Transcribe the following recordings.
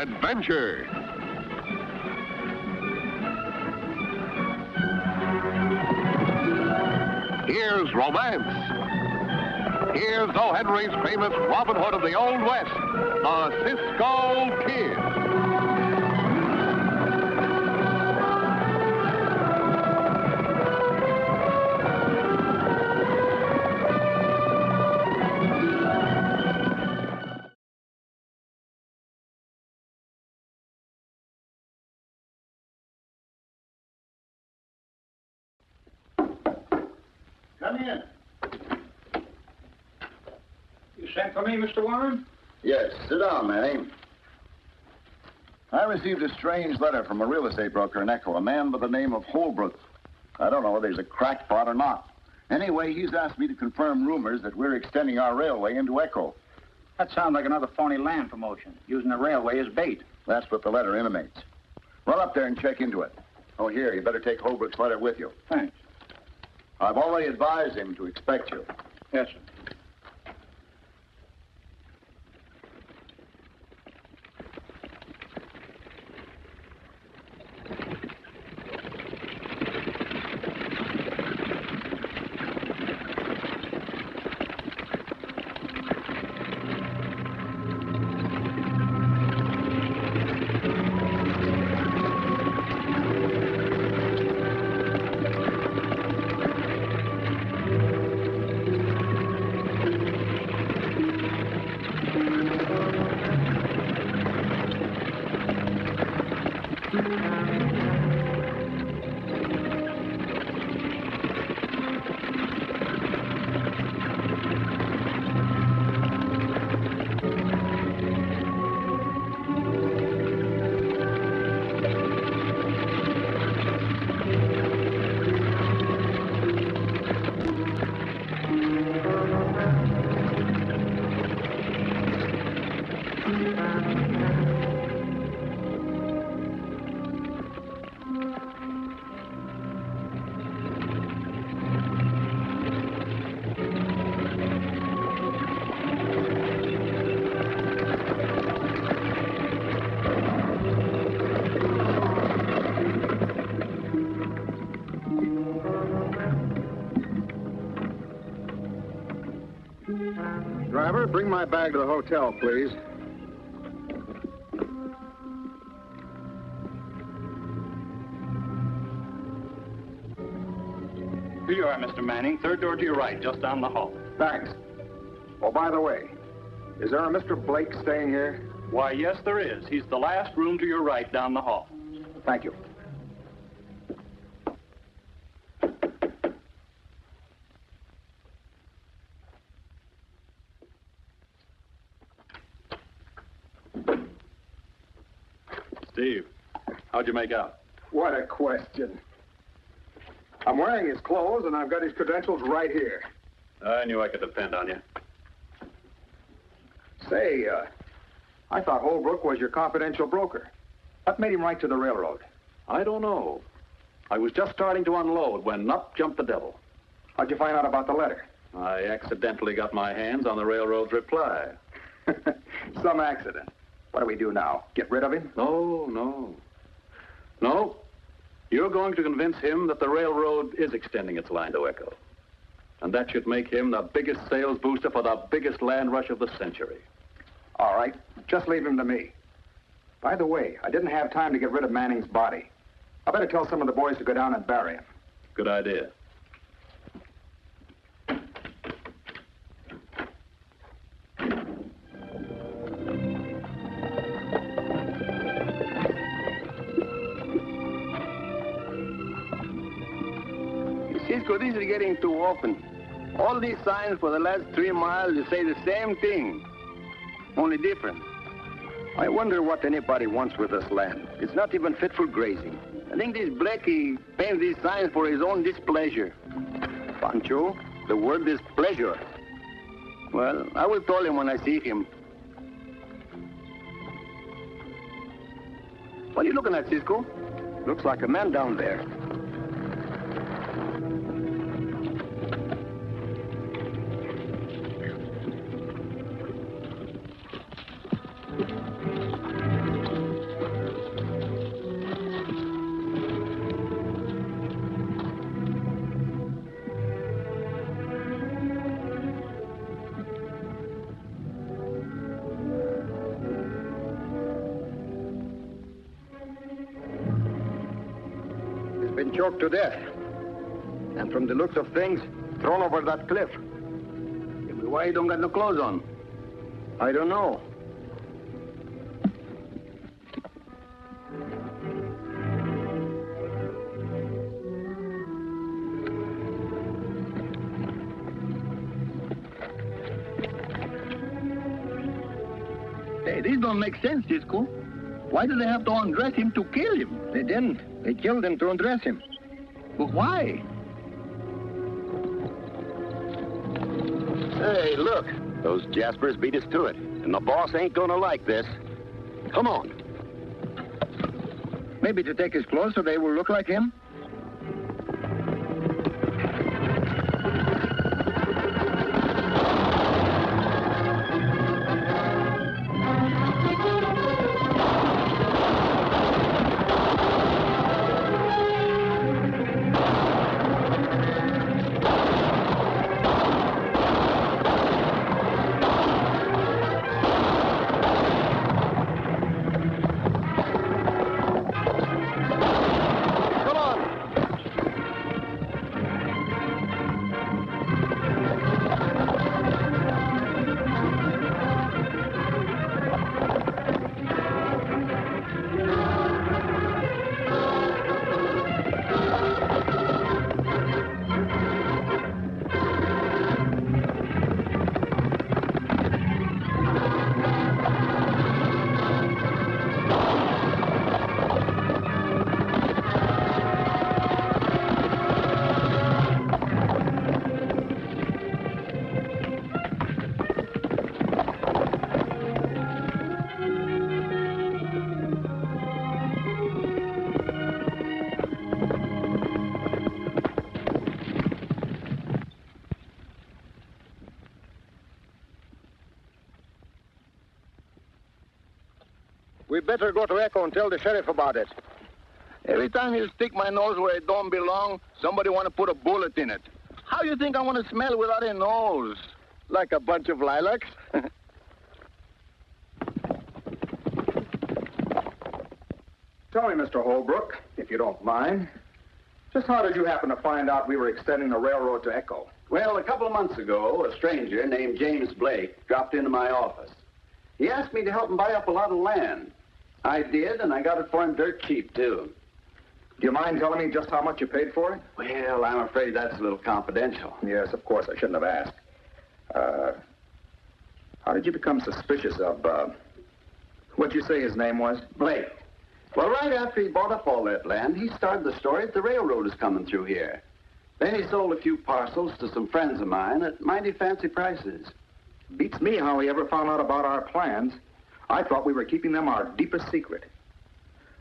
adventure. Here's romance. Here's O. Henry's famous Robin Hood of the Old West, the Cisco Kid. Come in. You sent for me, Mr. Warren? Yes, sit down, Manny. I received a strange letter from a real estate broker in Echo, a man by the name of Holbrook. I don't know whether he's a crackpot or not. Anyway, he's asked me to confirm rumors that we're extending our railway into Echo. That sounds like another phony land promotion, using the railway as bait. That's what the letter intimates. Run up there and check into it. Oh, here, you better take Holbrook's letter with you. Thanks. I've already advised him to expect you. Yes, sir. Driver, bring my bag to the hotel, please. Here you are, Mr. Manning. Third door to your right, just down the hall. Thanks. Oh, by the way, is there a Mr. Blake staying here? Why, yes, there is. He's the last room to your right down the hall. Thank you. Steve, how'd you make out? What a question. I'm wearing his clothes, and I've got his credentials right here. I knew I could depend on you. Say, I thought Holbrook was your confidential broker. What made him write to the railroad? I don't know. I was just starting to unload when up jumped the devil. How'd you find out about the letter? I accidentally got my hands on the railroad's reply. Some accident. What do we do now? Get rid of him? No. You're going to convince him that the railroad is extending its line to Echo. And that should make him the biggest sales booster for the biggest land rush of the century. All right. Just leave him to me. By the way, I didn't have time to get rid of Manning's body. I better tell some of the boys to go down and bury him. Good idea. Cisco, this is getting too open. All these signs for the last 3 miles, they say the same thing, only different. I wonder what anybody wants with this land. It's not even fit for grazing. I think this Blackie paints these signs for his own displeasure. Pancho, the word is pleasure. Well, I will tell him when I see him. What are you looking at, Cisco? Looks like a man down there. choked to death. And from the looks of things, thrown over that cliff. Why you don't got no clothes on? I don't know. Hey, this don't make sense, Cisco. Why do they have to undress him to kill him? They didn't. They killed him to undress him. But why? Hey, look. Those Jaspers beat us to it. And the boss ain't gonna like this. Come on. Maybe to take his clothes so they will look like him? We better go to Echo and tell the sheriff about it. Every time you stick my nose where it don't belong, somebody want to put a bullet in it. How you think I want to smell without a nose? Like a bunch of lilacs? Tell me, Mr. Holbrook, if you don't mind, just how did you happen to find out we were extending the railroad to Echo? Well, a couple of months ago, a stranger named James Blake dropped into my office. He asked me to help him buy up a lot of land. I did, and I got it for him dirt cheap, too. Do you mind telling me just how much you paid for it? Well, I'm afraid that's a little confidential. Yes, of course, I shouldn't have asked. How did you become suspicious of, what'd you say his name was? Blake. Well, right after he bought up all that land, he started the story that the railroad is coming through here. Then he sold a few parcels to some friends of mine at mighty fancy prices. Beats me how he ever found out about our plans. I thought we were keeping them our deepest secret.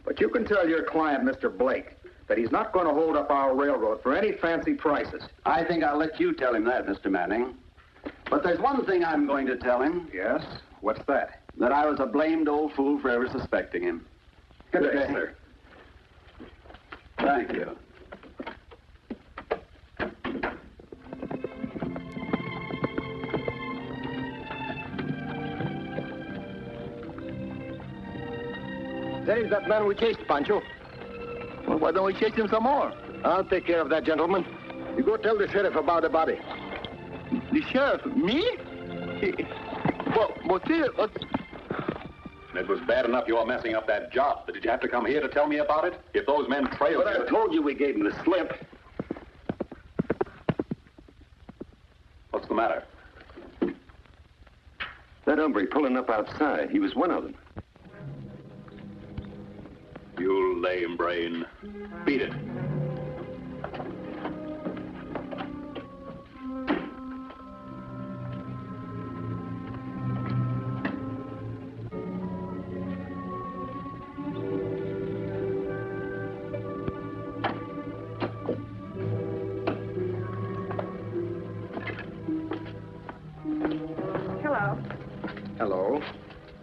But you can tell your client, Mr. Blake, that he's not going to hold up our railroad for any fancy prices. I think I'll let you tell him that, Mr. Manning. But there's one thing I'm going to tell him. Yes? What's that? That I was a blamed old fool for ever suspecting him. Good day, sir. Thank you. There's that man we chased, Pancho. Well, why don't we chase him some more? I'll take care of that, gentleman. You go tell the sheriff about the body. The sheriff? Me? Well, see, It was bad enough you were messing up that job, but did you have to come here to tell me about it? If those men trailed But I told you we gave him the slip. What's the matter? That hombre pulling up outside, he was one of them. You lame brain. Beat it. Hello. Hello.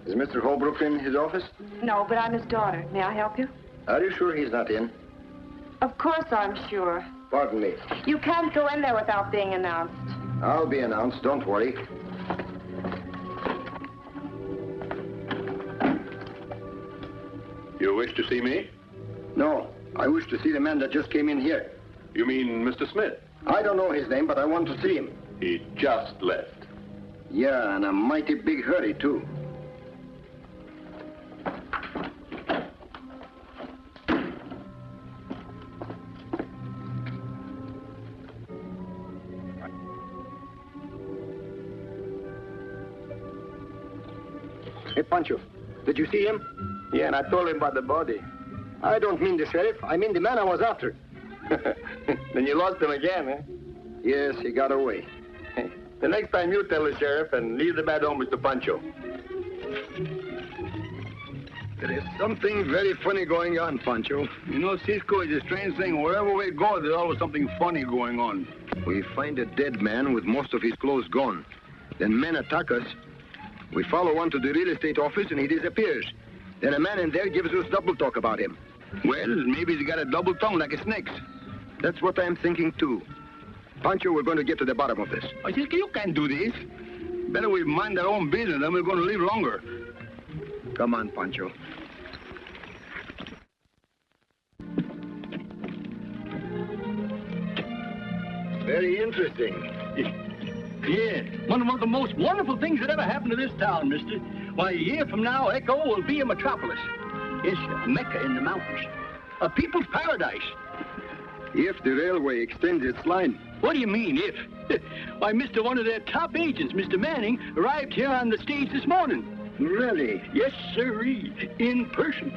Is Mr. Holbrook in his office? No, but I'm his daughter. May I help you? Are you sure he's not in? Of course I'm sure. Pardon me. You can't go in there without being announced. I'll be announced, don't worry. You wish to see me? No, I wish to see the man that just came in here. You mean Mr. Smith? I don't know his name, but I want to see him. He just left. Yeah, and a mighty big hurry, too. Hey, Pancho, did you see him? Yeah, and I told him about the body. I don't mean the sheriff. I mean the man I was after. Then you lost him again, eh? Yes, he got away. The next time you tell the sheriff and leave the bad home, Mr. Pancho. There is something very funny going on, Pancho. You know, Cisco is a strange thing. Wherever we go, there's always something funny going on. We find a dead man with most of his clothes gone. Then men attack us. We follow one to the real estate office and he disappears. Then a man in there gives us double talk about him. Well, maybe he's got a double tongue like a snake's. That's what I'm thinking, too. Pancho, we're going to get to the bottom of this. Oh, Cisco, you can't do this. Better we mind our own business, then we're going to live longer. Come on, Pancho. Very interesting. Yeah, one of the most wonderful things that ever happened to this town, mister. Why, a year from now, Echo will be a metropolis. Yes, a Mecca in the mountains. A people's paradise. If the railway extends its line. What do you mean, if? Why, mister, one of their top agents, Mr. Manning, arrived here on the stage this morning. Really? Yes, sirree, in person.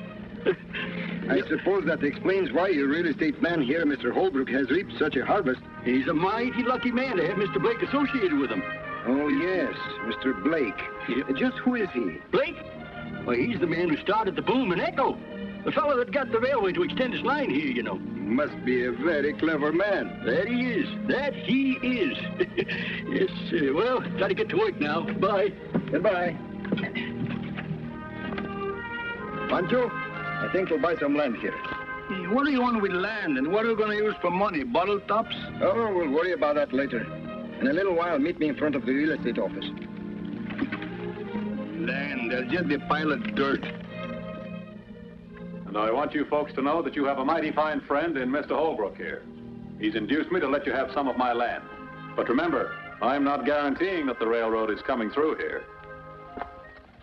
I suppose that explains why your real estate man here, Mr. Holbrook, has reaped such a harvest. He's a mighty lucky man to have Mr. Blake associated with him. Oh, yes, Mr. Blake. Yep. Just who is he? Blake? Well, he's the man who started the boom in Echo. The fellow that got the railway to extend its line here, you know. Must be a very clever man. That he is. That he is. Yes, well, gotta get to work now. Bye. Goodbye. Pancho, I think we'll buy some land here. What do you want with land, and what are we going to use for money? Bottle tops? Oh, we'll worry about that later. In a little while, meet me in front of the real estate office. Land, there'll just be a pile of dirt. And I want you folks to know that you have a mighty fine friend in Mr. Holbrook here. He's induced me to let you have some of my land. But remember, I'm not guaranteeing that the railroad is coming through here.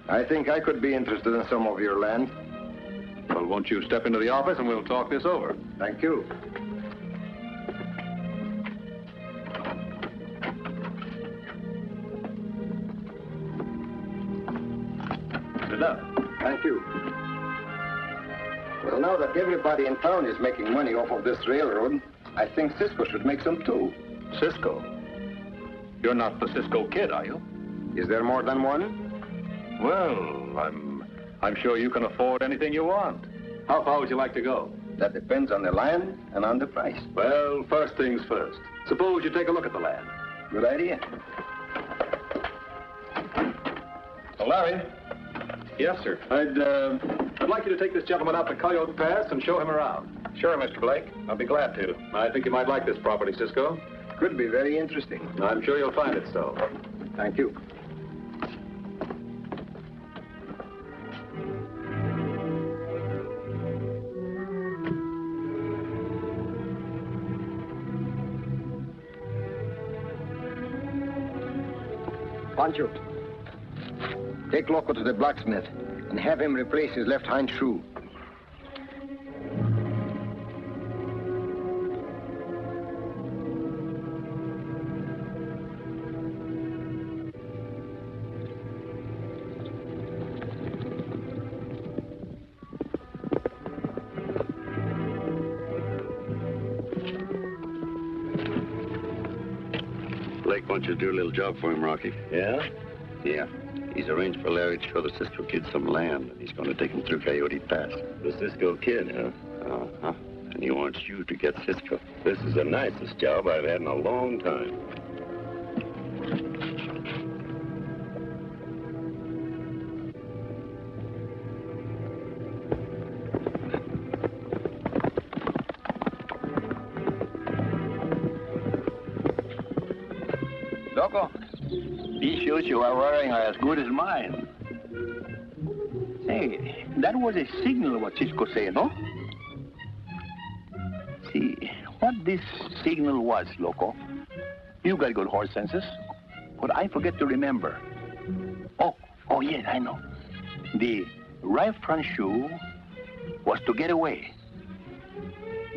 I think I could be interested in some of your land. Well, won't you step into the office and we'll talk this over? Thank you. Sit down. Thank you. Well, now that everybody in town is making money off of this railroad, I think Cisco should make some too. Cisco? You're not the Cisco Kid, are you? Is there more than one? Well, I'm sure you can afford anything you want. How far would you like to go? That depends on the land and on the price. Well, first things first. Suppose you take a look at the land. Good idea. Larry? Yes, sir. I'd like you to take this gentleman out to Coyote Pass and show him around. Sure, Mr. Blake. I'll be glad to. I think you might like this property, Cisco. Could be very interesting. I'm sure you'll find it so. Thank you. Pancho, take Loco to the blacksmith and have him replace his left hind shoe. Blake wants you to do a little job for him, Rocky. Yeah? Yeah. He's arranged for Larry to show the Cisco Kid some land, and he's going to take him through Coyote Pass. The Cisco Kid, huh? Uh-huh. And he wants you to get Cisco. This is the nicest job I've had in a long time. Loco, these shoes you are wearing are as good as mine. Say, that was a signal what Cisco said, no? what this signal was, loco. You got good horse senses. But I forget to remember. Oh, yes, I know. The right front shoe was to get away.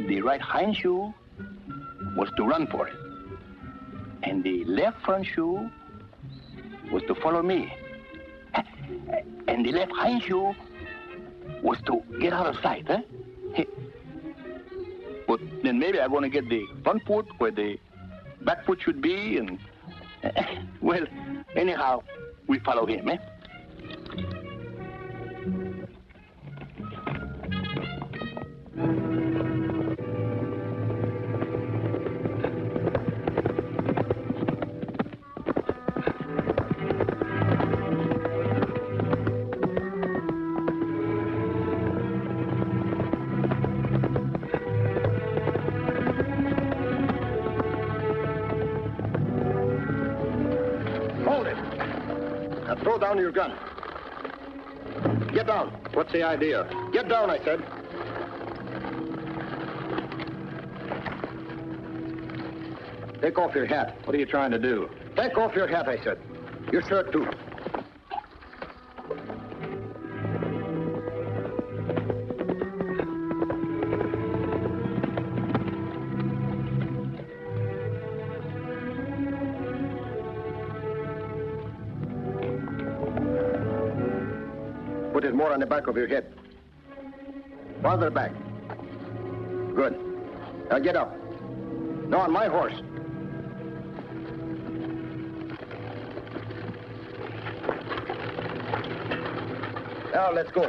The right hind shoe was to run for it. And the left front shoe was to follow me. And the left hind shoe was to get out of sight, huh? But then maybe I'm going to get the front foot where the back foot should be, and... well, anyhow, we follow him, eh? Throw down your gun. Get down. What's the idea? Get down, I said. Take off your hat. What are you trying to do? Take off your hat, I said. Your shirt, too. Put it more on the back of your head. Farther back. Good. Now get up. No, on my horse. Now let's go.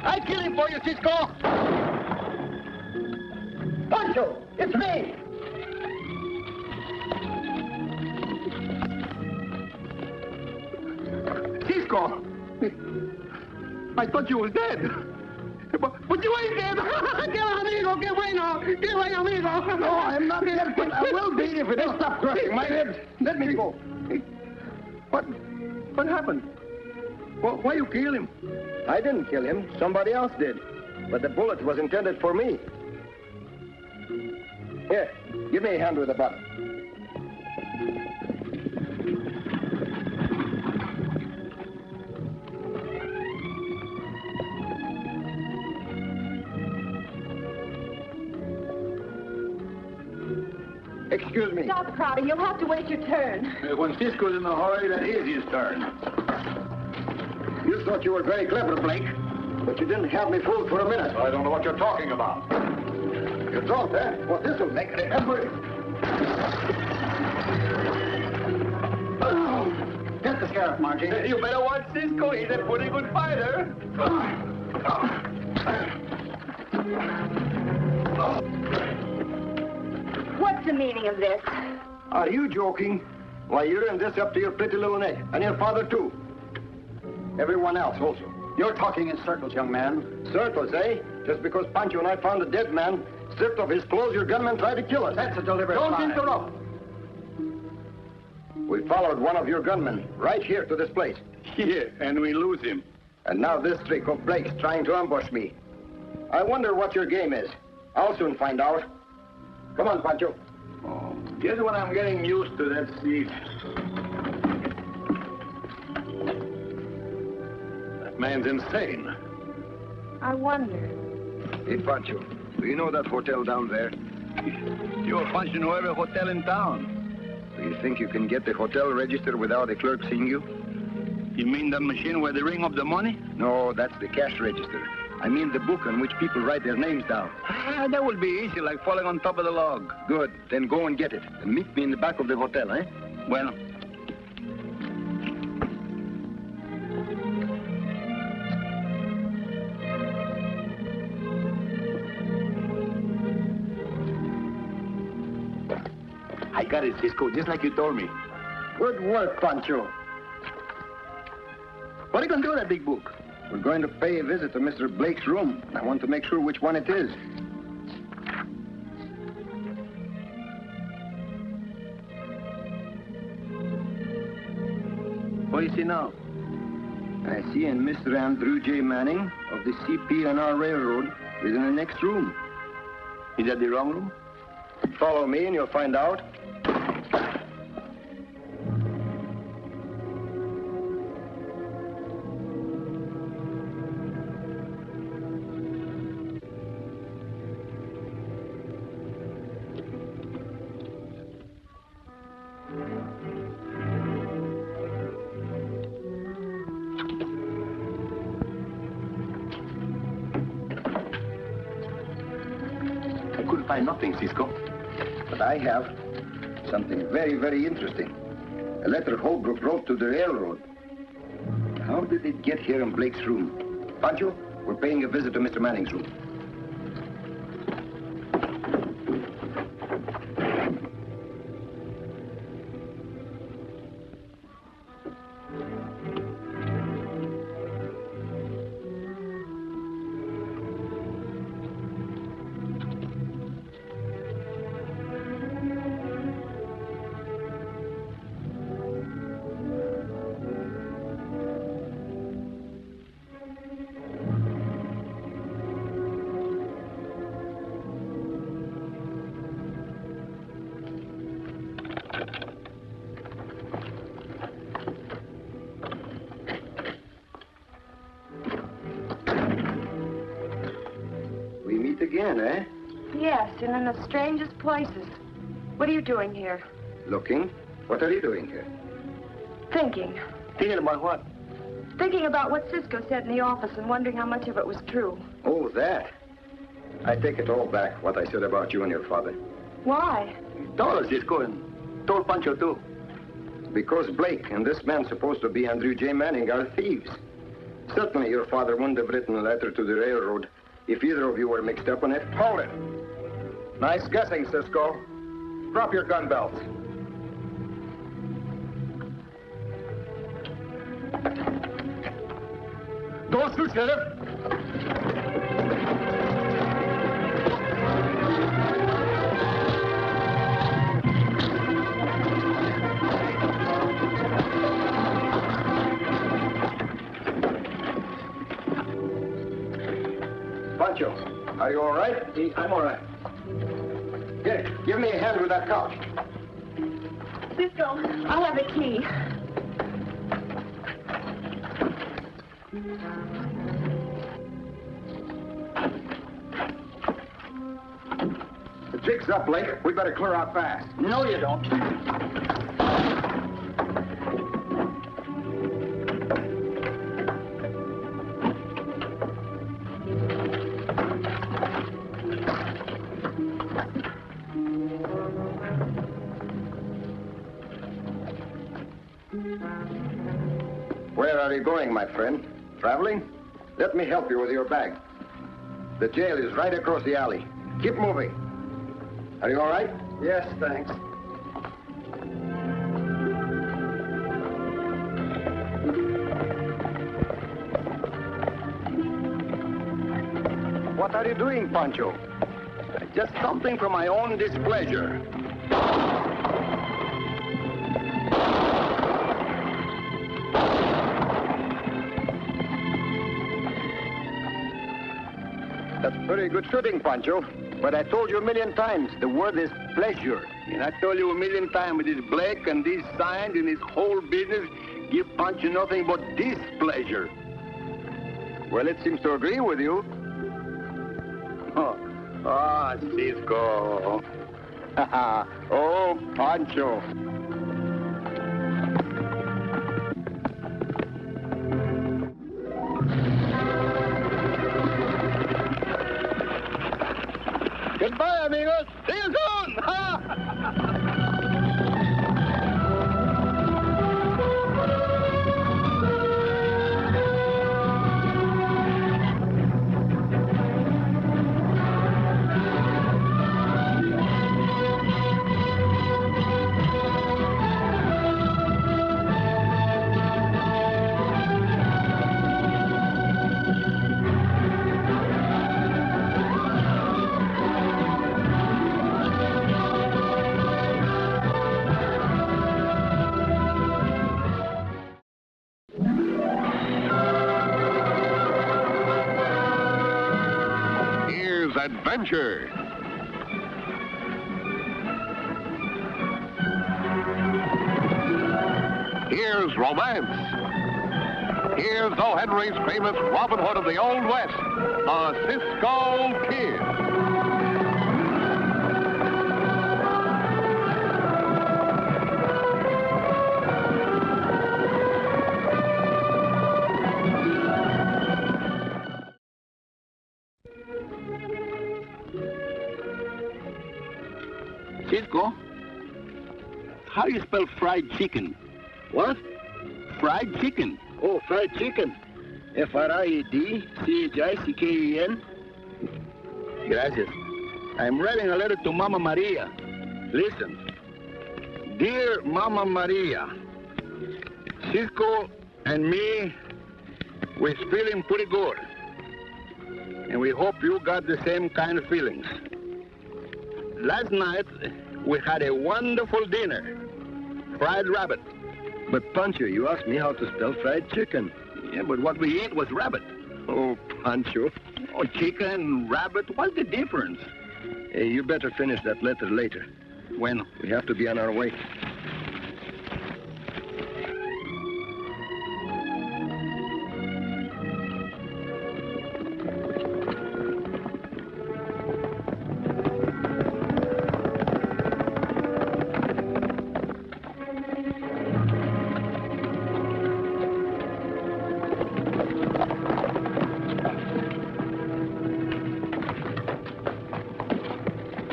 I kill him for you, Cisco! Pancho, it's me! Cisco! I thought you was dead. But you ain't dead! Que amigo, que bueno! Que bueno, amigo! No, I'm not dead, but I will be if it don't stop crushing my head. Let me go. What happened? Why you kill him? I didn't kill him. Somebody else did. But the bullet was intended for me. Here, give me a hand with the button. Excuse me. Stop crowding. You'll have to wait your turn. When Cisco's in a hurry, that is his turn. You thought you were very clever, Blake, but you didn't have me fooled for a minute. I don't know what you're talking about. You don't, eh? Well, this will make it remember. Get the sheriff, Margie. You better watch Cisco. He's a pretty good fighter. What's the meaning of this? Are you joking? Why, you're in this up to your pretty little neck. And your father, too. Everyone else also. You're talking in circles, young man. Circles, eh? Just because Pancho and I found a dead man, stripped of his clothes, your gunmen tried to kill us. That's a deliberate lie. Don't interrupt. We followed one of your gunmen right here to this place. Yeah, and we lose him. And now this trick of Blake's trying to ambush me. I wonder what your game is. I'll soon find out. Come on, Pancho. Oh, just when I'm getting used to that seat. That man's insane. I wonder. Hey, Pancho, do you know that hotel down there? Sure, Pancho know every hotel in town. Do you think you can get the hotel registered without a clerk seeing you? You mean that machine where they ring up the money? No, that's the cash register. I mean the book on which people write their names down. That will be easy, like falling on top of the log. Good. Then go and get it. And meet me in the back of the hotel, eh? Bueno. I got it, Cisco, just like you told me. Good work, Pancho. What are you going to do with that big book? We're going to pay a visit to Mr. Blake's room. I want to make sure which one it is. What do you see now? I see in Mr. Andrew J. Manning of the CP&R Railroad is in the next room. Is that the wrong room? Follow me and you'll find out. Find nothing, Cisco. But I have something very, very interesting. A letter Holbrook wrote to the railroad. How did it get here in Blake's room? Pancho, we're paying a visit to Mr. Manning's room. Again, eh? Yes, and in the strangest places. What are you doing here? Looking? What are you doing here? Thinking. Thinking about what? Thinking about what Cisco said in the office and wondering how much of it was true. Oh, that. I take it all back, what I said about you and your father. Why? Told us, Cisco, and told Pancho, too. Because Blake and this man supposed to be Andrew J. Manning are thieves. Certainly your father wouldn't have written a letter to the railroad if either of you were mixed up in it. Hold it. Nice guessing, Cisco. Drop your gun belts. Don't shoot, Sheriff. Pancho, are you all right? I'm all right. Here, give me a hand with that couch. Cisco, I have a key. The jig's up, Blake. We better clear out fast. No, you don't. Where are you going, my friend? Traveling? Let me help you with your bag. The jail is right across the alley. Keep moving. Are you all right? Yes, thanks. What are you doing, Pancho? Just something for my own displeasure. That's very good shooting, Pancho. But I told you a million times, the word is pleasure. And I told you a million times with this Blake and these signs and this whole business, give Pancho nothing but displeasure. Well, it seems to agree with you. Oh, Cisco. Oh, Pancho. Goodbye, amigos. See you soon. Adventure. Here's romance. Here's O. Henry's famous Robin Hood of the Old West, the Cisco Kid. Cisco, how do you spell fried chicken? What? Fried chicken. Oh, fried chicken. F-R-I-E-D-C-H-I-C-K-E-N. Gracias. I'm writing a letter to Mama Maria. Listen. Dear Mama Maria, Cisco and me, we're feeling pretty good. And we hope you got the same kind of feelings. Last night, we had a wonderful dinner. Fried rabbit. But, Pancho, you asked me how to spell fried chicken. Yeah, but what we ate was rabbit. Oh, Pancho. Oh, chicken, rabbit, what's the difference? Hey, you better finish that letter later. Bueno. We have to be on our way.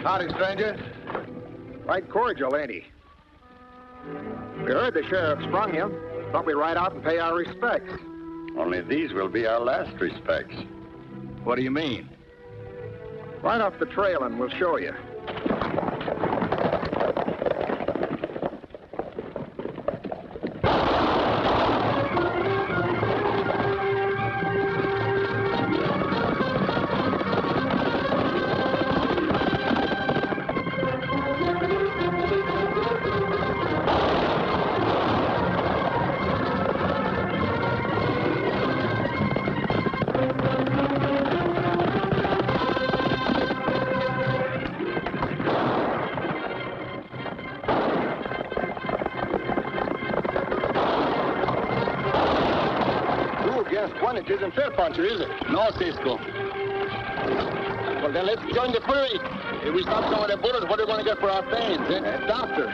Howdy, stranger. Right cordial, ain't he? We heard the sheriff sprung you. Thought we'd ride out and pay our respects. Only these will be our last respects. What do you mean? Right off the trail and we'll show you. It isn't fair, Pancho, is it? No, Cisco. Well, then let's join the parade. If we stop some of the bullets, what are we going to get for our pains, eh? Doctor.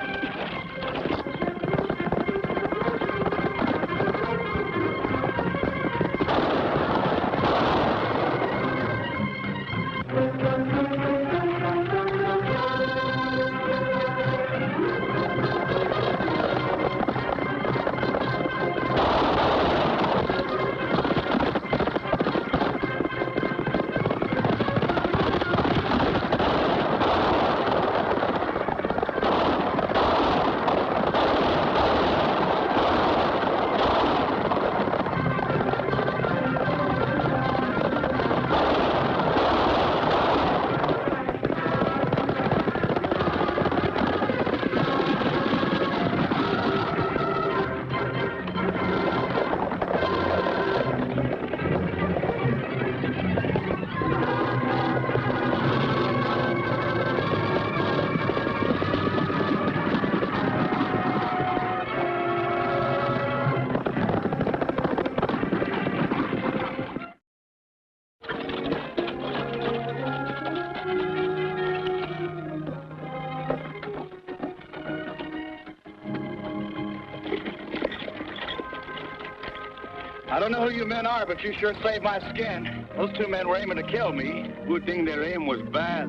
I don't know who you men are, but you sure saved my skin. Those two men were aiming to kill me. Good thing their aim was bad.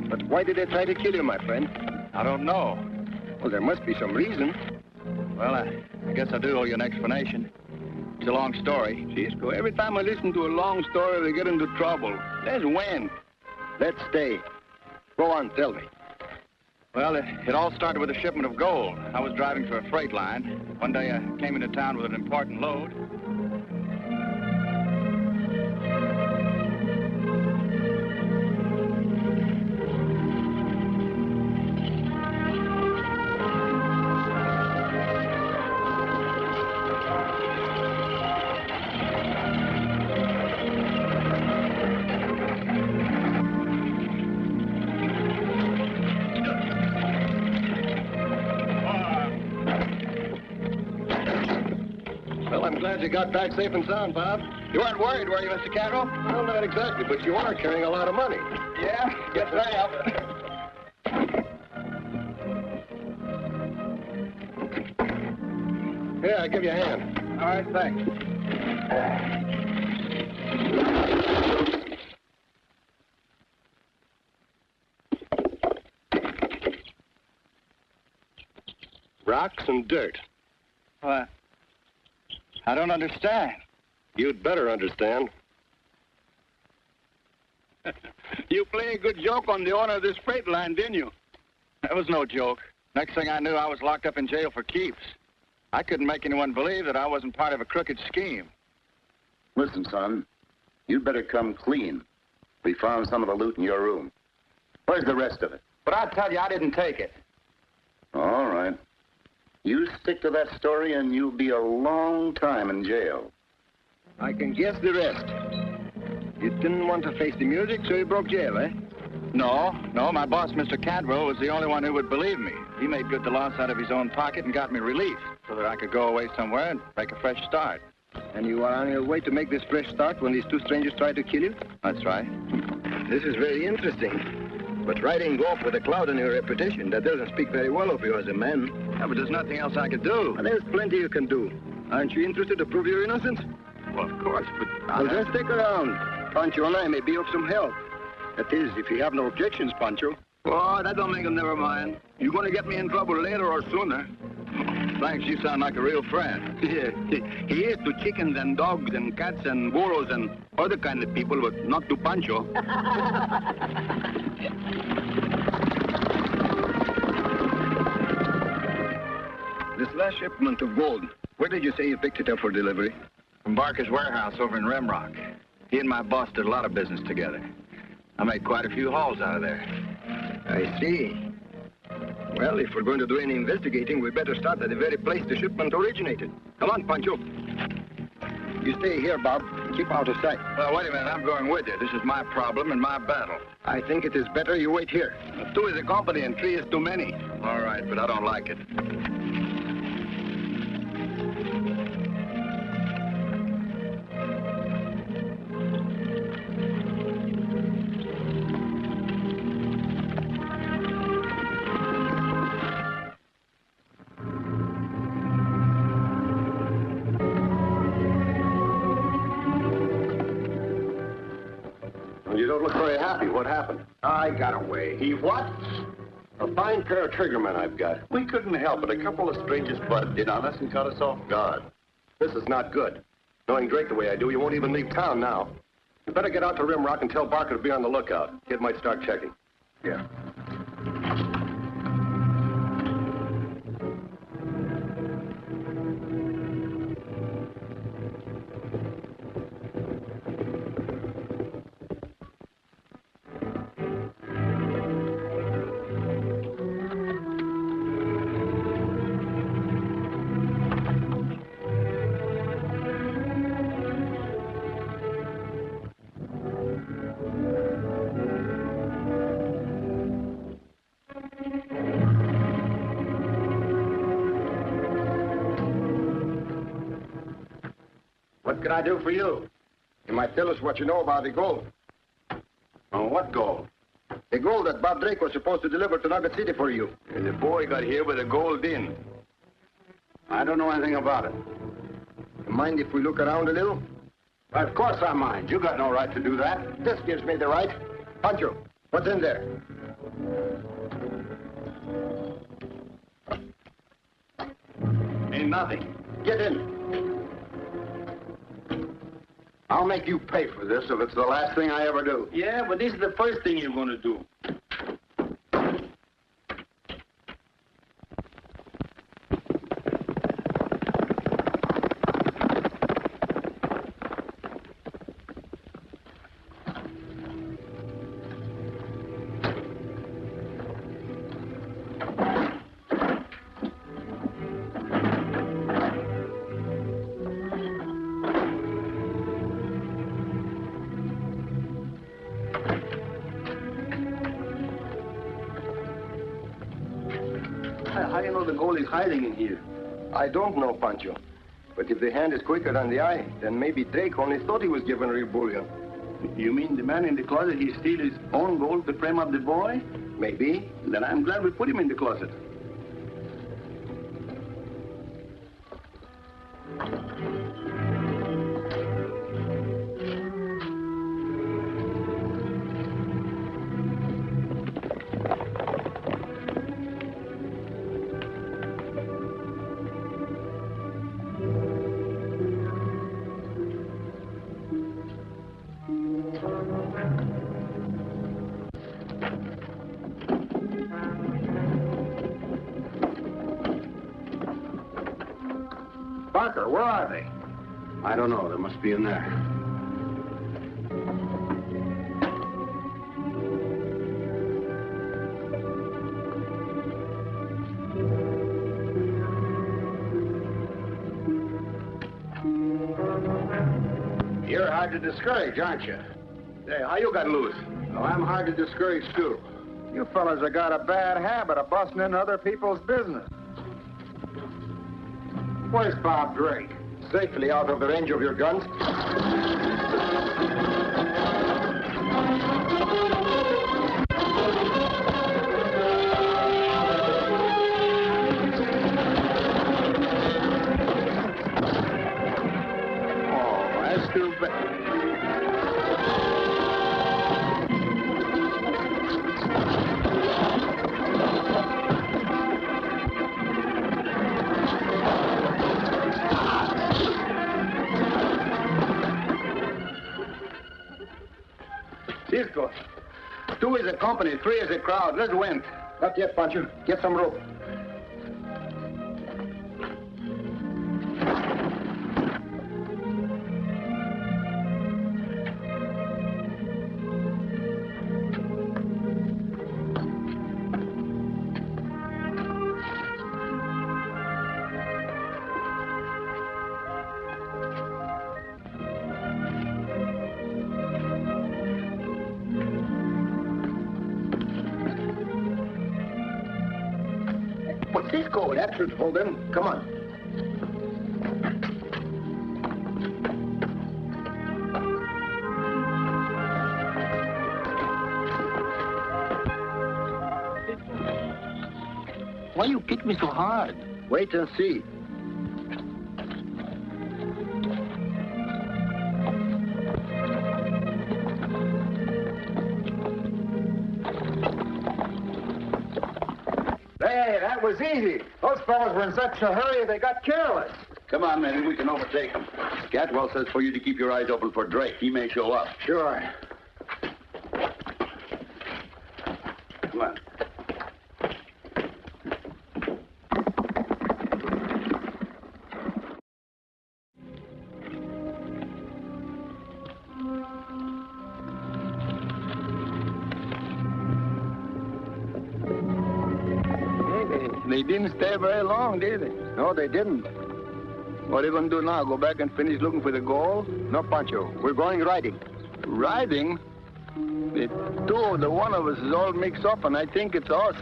But why did they try to kill you, my friend? I don't know. Well, there must be some reason. Well, I guess I do owe you an explanation. It's a long story. Cisco, every time I listen to a long story, they get into trouble. Let's win. Let's stay. Go on, tell me. Well, it all started with a shipment of gold. I was driving for a freight line. One day I came into town with an important load. You got back safe and sound, Bob. You weren't worried, were you, Mr. Carrillo? Well, not exactly, but you are carrying a lot of money. Yeah, guess I am. Here, I'll give you a hand. All right, thanks. Rocks and dirt. What? I don't understand. You'd better understand. You played a good joke on the owner of this freight line, didn't you? That was no joke. Next thing I knew, I was locked up in jail for keeps. I couldn't make anyone believe that I wasn't part of a crooked scheme. Listen, son, you'd better come clean. We found some of the loot in your room. Where's the rest of it? But I tell you, I didn't take it. All right. You stick to that story and you'll be a long time in jail. I can guess the rest. You didn't want to face the music, so you broke jail, eh? No, my boss, Mr. Cadwell, was the only one who would believe me. He made good the loss out of his own pocket and got me relief so that I could go away somewhere and make a fresh start. And you are on your way to make this fresh start when these two strangers tried to kill you? That's right. This is very interesting. But riding off with a cloud on your reputation, that doesn't speak very well of you as a man. Yeah, but there's nothing else I could do. Well, there's plenty you can do. Aren't you interested to prove your innocence? Well, of course, but... Well, just stick around. Pancho and I may be of some help. That is, if you have no objections, Pancho. Oh, that don't make him never mind. You're going to get me in trouble later or sooner. Thanks, you sound like a real friend. Yeah, he is to chickens and dogs and cats and burros and other kind of people, but not to Pancho. This last shipment of gold, where did you say you picked it up for delivery? From Barker's warehouse over in Remrock. He and my boss did a lot of business together. I made quite a few hauls out of there. I see. Well, if we're going to do any investigating, we better start at the very place the shipment originated. Come on, Pancho. You stay here, Bob. Keep out of sight. Well, wait a minute. I'm going with you. This is my problem and my battle. I think it is better you wait here. 2 is a company and 3 is too many. All right, but I don't like it. You don't look very happy. What happened? I got away. He what? A fine pair of triggermen I've got. We couldn't help it. A couple of strangers butted in on us and caught us off guard. This is not good. Knowing Drake the way I do, you won't even leave town now. You better get out to Rimrock and tell Barker to be on the lookout. Kid might start checking. Yeah. What can I do for you? You might tell us what you know about the gold. Oh, what gold? The gold that Bob Drake was supposed to deliver to Nugget City for you. And the boy got here with the gold in. I don't know anything about it. You Mind if we look around a little? Of course I mind. You got no right to do that. This gives me the right. Pancho, what's in there? Ain't nothing. Get in. I'll make you pay for this if it's the last thing I ever do. Yeah, but this is the first thing you're going to do. How do you know the gold is hiding in here? I don't know, Pancho. But if the hand is quicker than the eye, then maybe Drake only thought he was given real bullion. You mean the man in the closet, he steal his own gold to frame up the boy? Maybe. Then I'm glad we put him in the closet. Parker, where are they? I don't know. They must be in there. You're hard to discourage, aren't you? Hey, how you got loose? Well, I'm hard to discourage, too. You fellas have got a bad habit of busting into other people's business. Where's Bob Drake? Safely out of the range of your guns. Oh, that's too bad. Cisco, 2 is a company, 3 is a crowd. Let's win. Not yet, Pancho. Get some rope. But Cisco, that should hold them. Come on. Why you kick me so hard? Wait and see. Hey, that was easy. Those fellas were in such a hurry they got careless. Come on, maybe we can overtake him. Scatwell says for you to keep your eyes open for Drake. He may show up. Sure. Come on. They didn't stay very long, did they? No, they didn't. What are you going to do now? Go back and finish looking for the gold? No, Pancho. We're going riding. Riding? The two of the one of us is all mixed up, and I think it's us.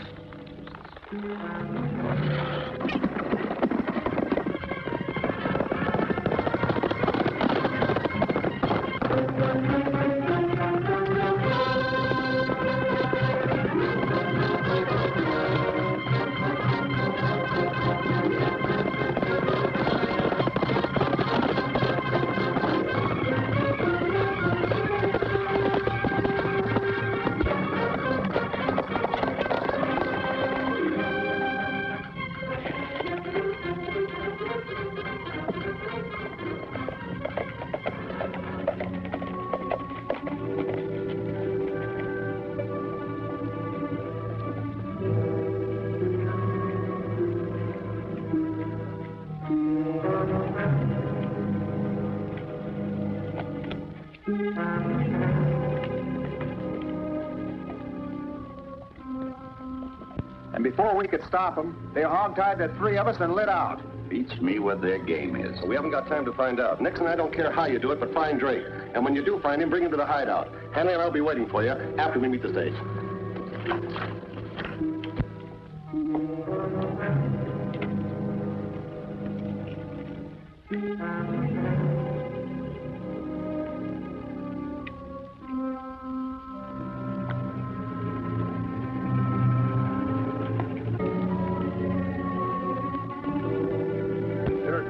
And before we could stop them, they hogtied the three of us and lit out. Beats me what their game is. We haven't got time to find out. Nixon, I don't care how you do it, but find Drake. And when you do find him, bring him to the hideout. Hanley and I'll be waiting for you after we meet the stage.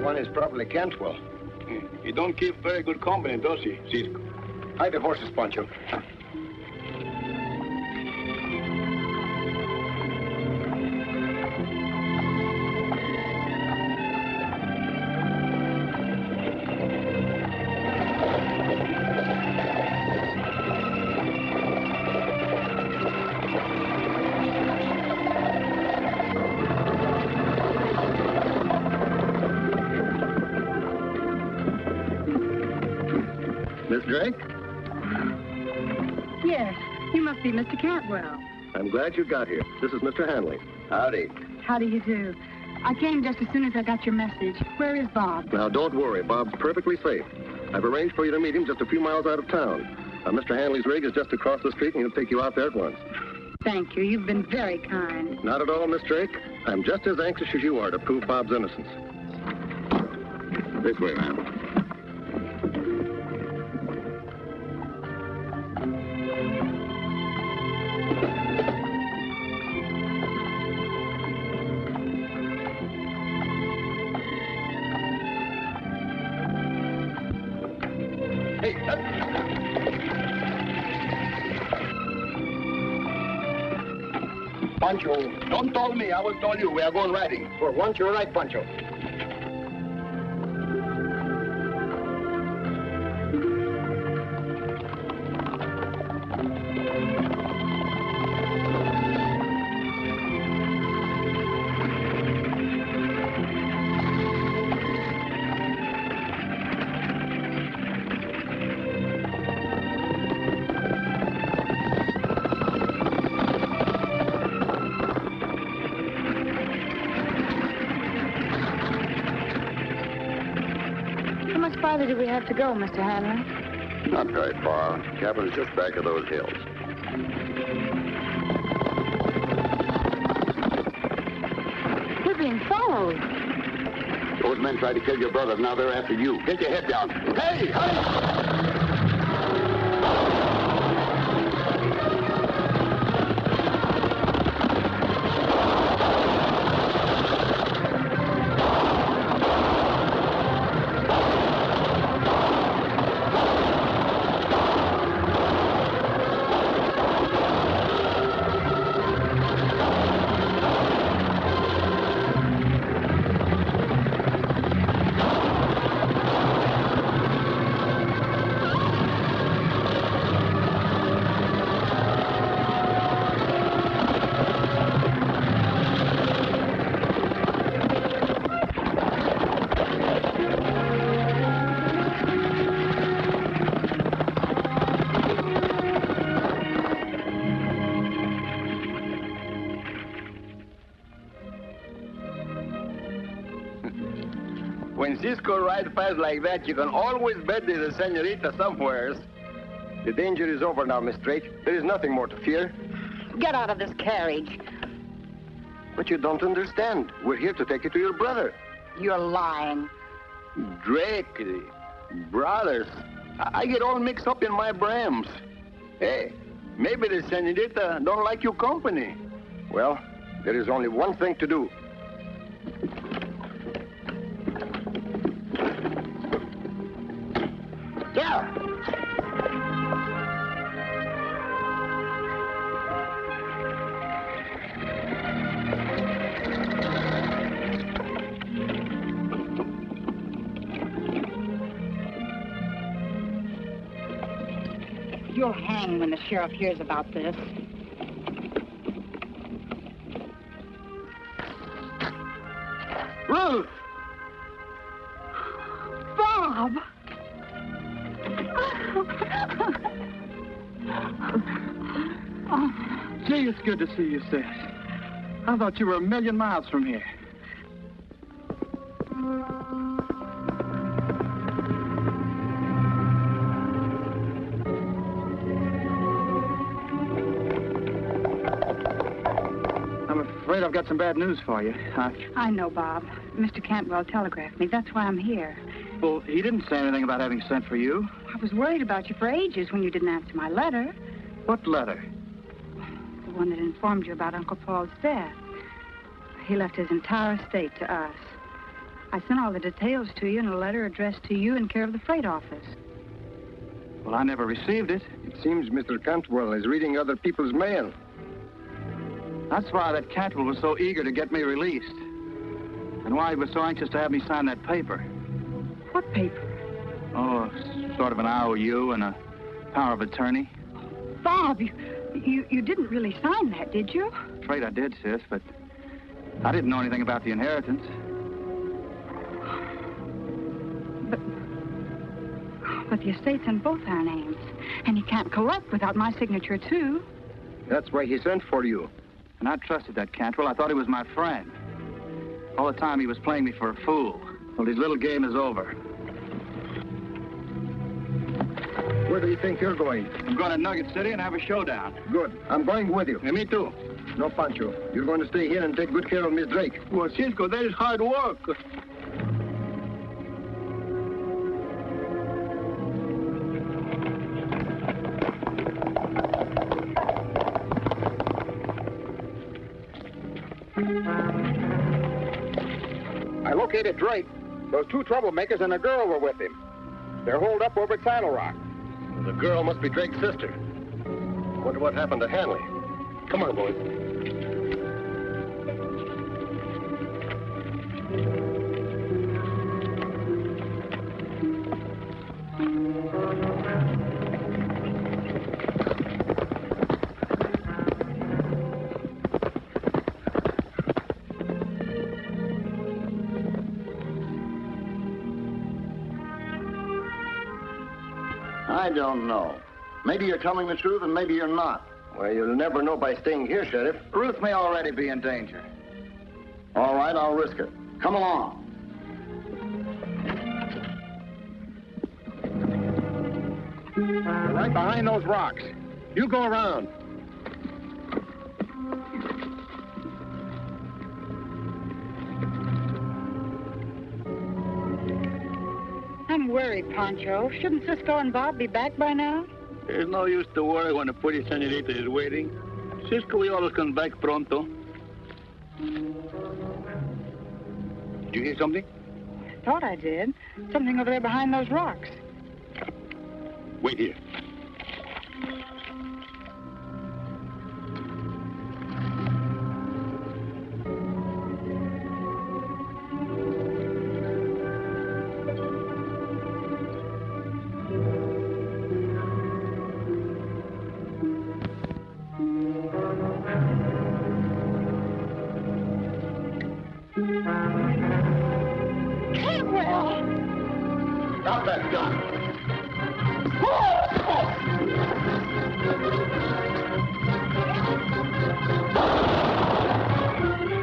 One is probably Cantwell. He don't keep very good company, does he, Cisco? Hide the horses, Pancho. Miss Drake? Yes, you must be Mr. Cantwell. I'm glad you got here. This is Mr. Hanley. Howdy. How do you do? I came just as soon as I got your message. Where is Bob? Now, don't worry. Bob's perfectly safe. I've arranged for you to meet him just a few miles out of town. Mr. Hanley's rig is just across the street, and he'll take you out there at once. Thank you. You've been very kind. Not at all, Miss Drake. I'm just as anxious as you are to prove Bob's innocence. This way, ma'am. Pancho, don't tell me. I was told you. We are going riding. For once, you're right, Pancho. How much farther do we have to go, Mr. Hanley? Not very far. Cabin is just back of those hills. We're being followed. Those men tried to kill your brother. Now they're after you. Get your head down. Hey, hey! When Cisco rides fast like that, you can always bet there's a senorita somewheres. The danger is over now, Miss Drake. There is nothing more to fear. Get out of this carriage. But you don't understand. We're here to take you to your brother. You're lying. Drake, brothers. I get all mixed up in my brams. Hey, maybe the senorita don't like your company. Well, there is only one thing to do. Yeah. You'll hang when the sheriff hears about this. Ruth! Bob! Gee, it's good to see you, sis. I thought you were a million miles from here. I'm afraid I've got some bad news for you. I know, Bob. Mr. Cantwell telegraphed me. That's why I'm here. Well, he didn't say anything about having sent for you. I was worried about you for ages when you didn't answer my letter. What letter? The one that informed you about Uncle Paul's death. He left his entire estate to us. I sent all the details to you in a letter addressed to you in care of the freight office. Well, I never received it. It seems Mr. Cantwell is reading other people's mail. That's why that Cantwell was so eager to get me released. And why he was so anxious to have me sign that paper. What paper? Oh, sort of an IOU and a power of attorney. Bob, you didn't really sign that, did you? Afraid I did, sis, but I didn't know anything about the inheritance. But the estate's in both our names. And he can't collect without my signature, too. That's why he sent for you. And I trusted that Cantwell. I thought he was my friend. All the time he was playing me for a fool. Well, his little game is over. Where do you think you're going? I'm going to Nugget City and have a showdown. Good. I'm going with you. Yeah, me too. No, Pancho. You're going to stay here and take good care of Miss Drake. Well, Cisco, that is hard work. I located Drake. Those two troublemakers and a girl were with him. They're holed up over at Saddle Rock. The girl must be Drake's sister. Wonder what happened to Hanley. Come on, boys. I don't know. Maybe you're telling the truth and maybe you're not. Well, you'll never know by staying here, Sheriff. Ruth may already be in danger. All right, I'll risk it. Come along. They're right behind those rocks. You go around. I'm worried, Pancho. Shouldn't Cisco and Bob be back by now? There's no use to worry when a pretty senorita is waiting. Cisco, we always come back pronto. Did you hear something? Thought I did. Something over there behind those rocks. Wait here. Stop that gun.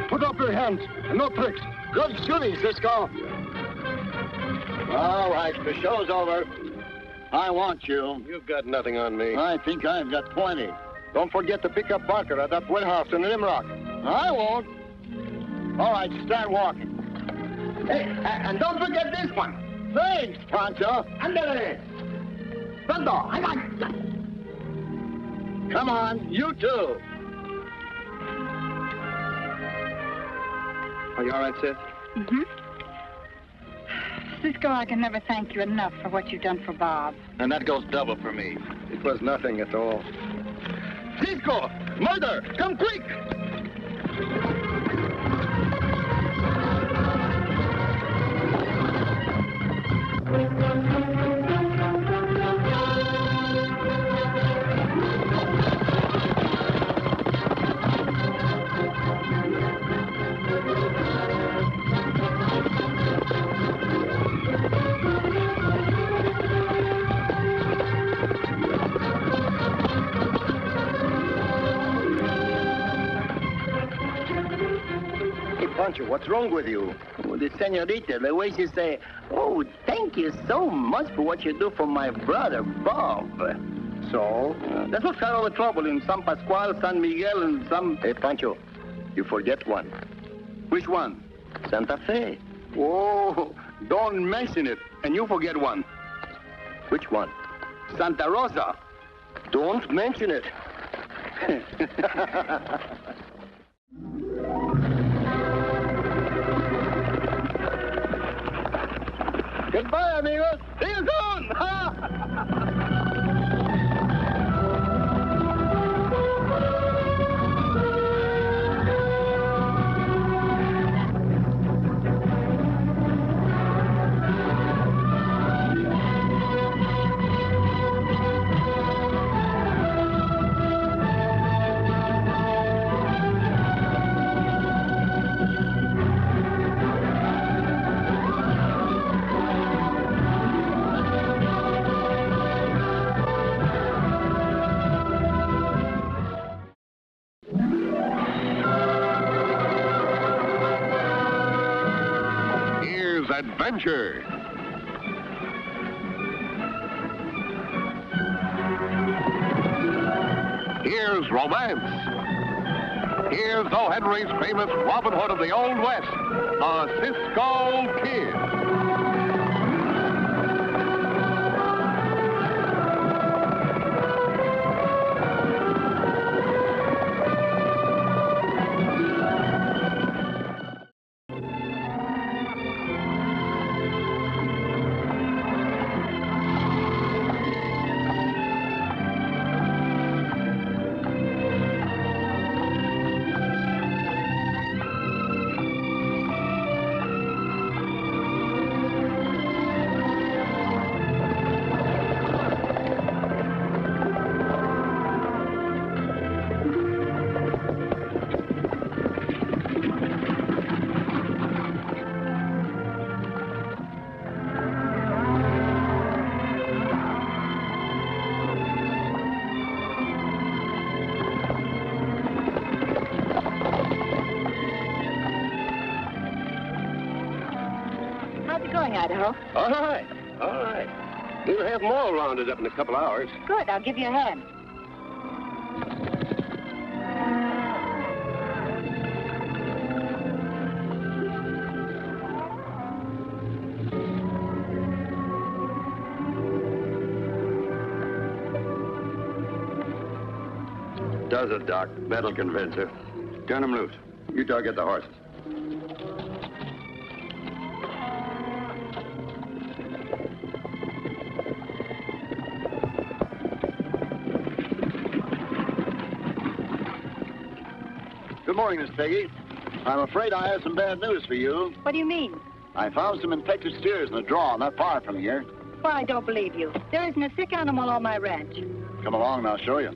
Put up your hands. No tricks. Good shooting, Cisco. All right, the show's over. I want you. You've got nothing on me. I think I've got plenty. Don't forget to pick up Barker at that warehouse in Limrock. I won't. All right, start walking. Hey, and don't forget this one. Thanks, Pancho. Andale. Pronto. Come on, you too. Are you all right, Sis? Mm-hmm. Cisco, I can never thank you enough for what you've done for Bob. And that goes double for me. It was nothing at all. Cisco! Murder! Come quick! Pancho, what's wrong with you? Oh, the senorita, the way she say, oh, thank you so much for what you do for my brother, Bob. So? That's what got all the trouble in San Pascual, San Miguel, and some... Hey, Pancho, you forget one. Which one? Santa Fe. Oh, don't mention it. And you forget one. Which one? Santa Rosa. Don't mention it. Goodbye, amigos. See you soon. Adventure. Here's romance. Here's O. Henry's famous Robin Hood of the Old West, the Cisco Kid. Idaho. All right, all right. We'll have them all rounded up in a couple hours. Good, I'll give you a hand. Does it, Doc? That'll convince her. Turn them loose. You two get the horses. Good morning, Miss Peggy. I'm afraid I have some bad news for you. What do you mean? I found some infected steers in a draw not far from here. Well, I don't believe you. There isn't a sick animal on my ranch. Come along and I'll show you.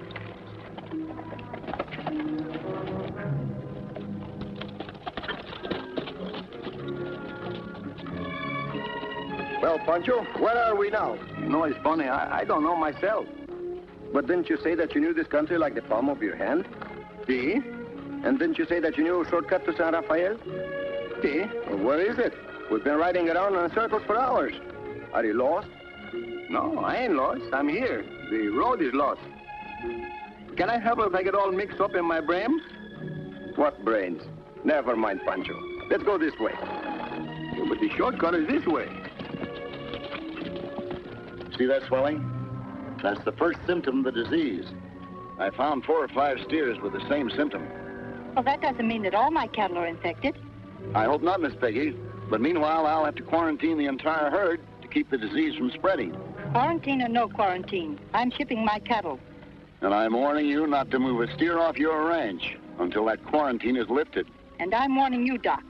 Well, Pancho, where are we now? You know, it's funny. I don't know myself. But didn't you say that you knew this country like the palm of your hand? See? And didn't you say that you knew a shortcut to San Rafael? See? Well, where is it? We've been riding around in circles for hours. Are you lost? No, I ain't lost. I'm here. The road is lost. Can I help if I get all mixed up in my brains? What brains? Never mind, Pancho. Let's go this way. Yeah, but the shortcut is this way. See that swelling? That's the first symptom of the disease. I found 4 or 5 steers with the same symptom. Well, that doesn't mean that all my cattle are infected. I hope not, Miss Peggy. But meanwhile, I'll have to quarantine the entire herd to keep the disease from spreading. Quarantine or no quarantine, I'm shipping my cattle. And I'm warning you not to move a steer off your ranch until that quarantine is lifted. And I'm warning you, Doc,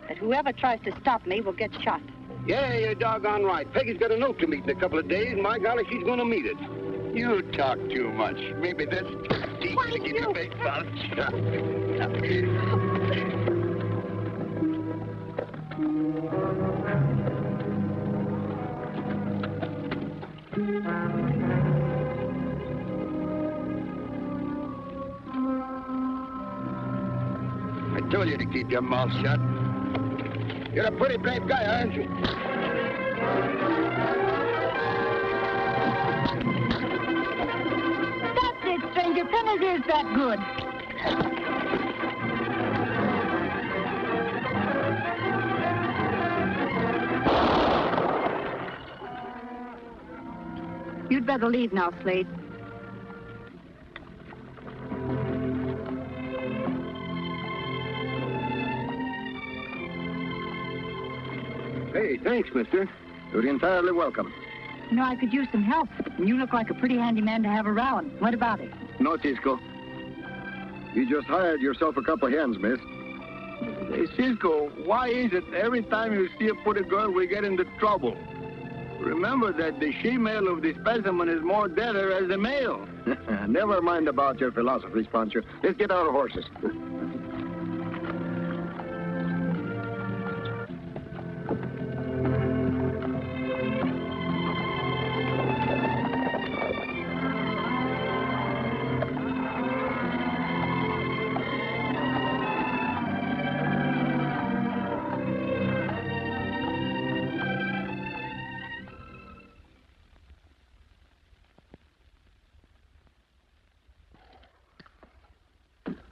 that whoever tries to stop me will get shot. Yeah, you're doggone right. Peggy's got a note to meet in a couple of days, and my golly, she's going to meet it. You talk too much. Maybe this deep to give you a big bunch. I told you to keep your mouth shut. You're a pretty brave guy, aren't you? That's it, stranger. Penny's ears that good. You'd better leave now, Slade. Hey, thanks, mister. You're entirely welcome. You know, I could use some help. And you look like a pretty handy man to have around. What about it? No, Cisco. You just hired yourself a couple hands, miss. Hey, Cisco, why is it every time you see a pretty girl, we get into trouble? Remember that the she-male of the specimen is more deader as the male. Never mind about your philosophies, Pancho. Let's get our horses.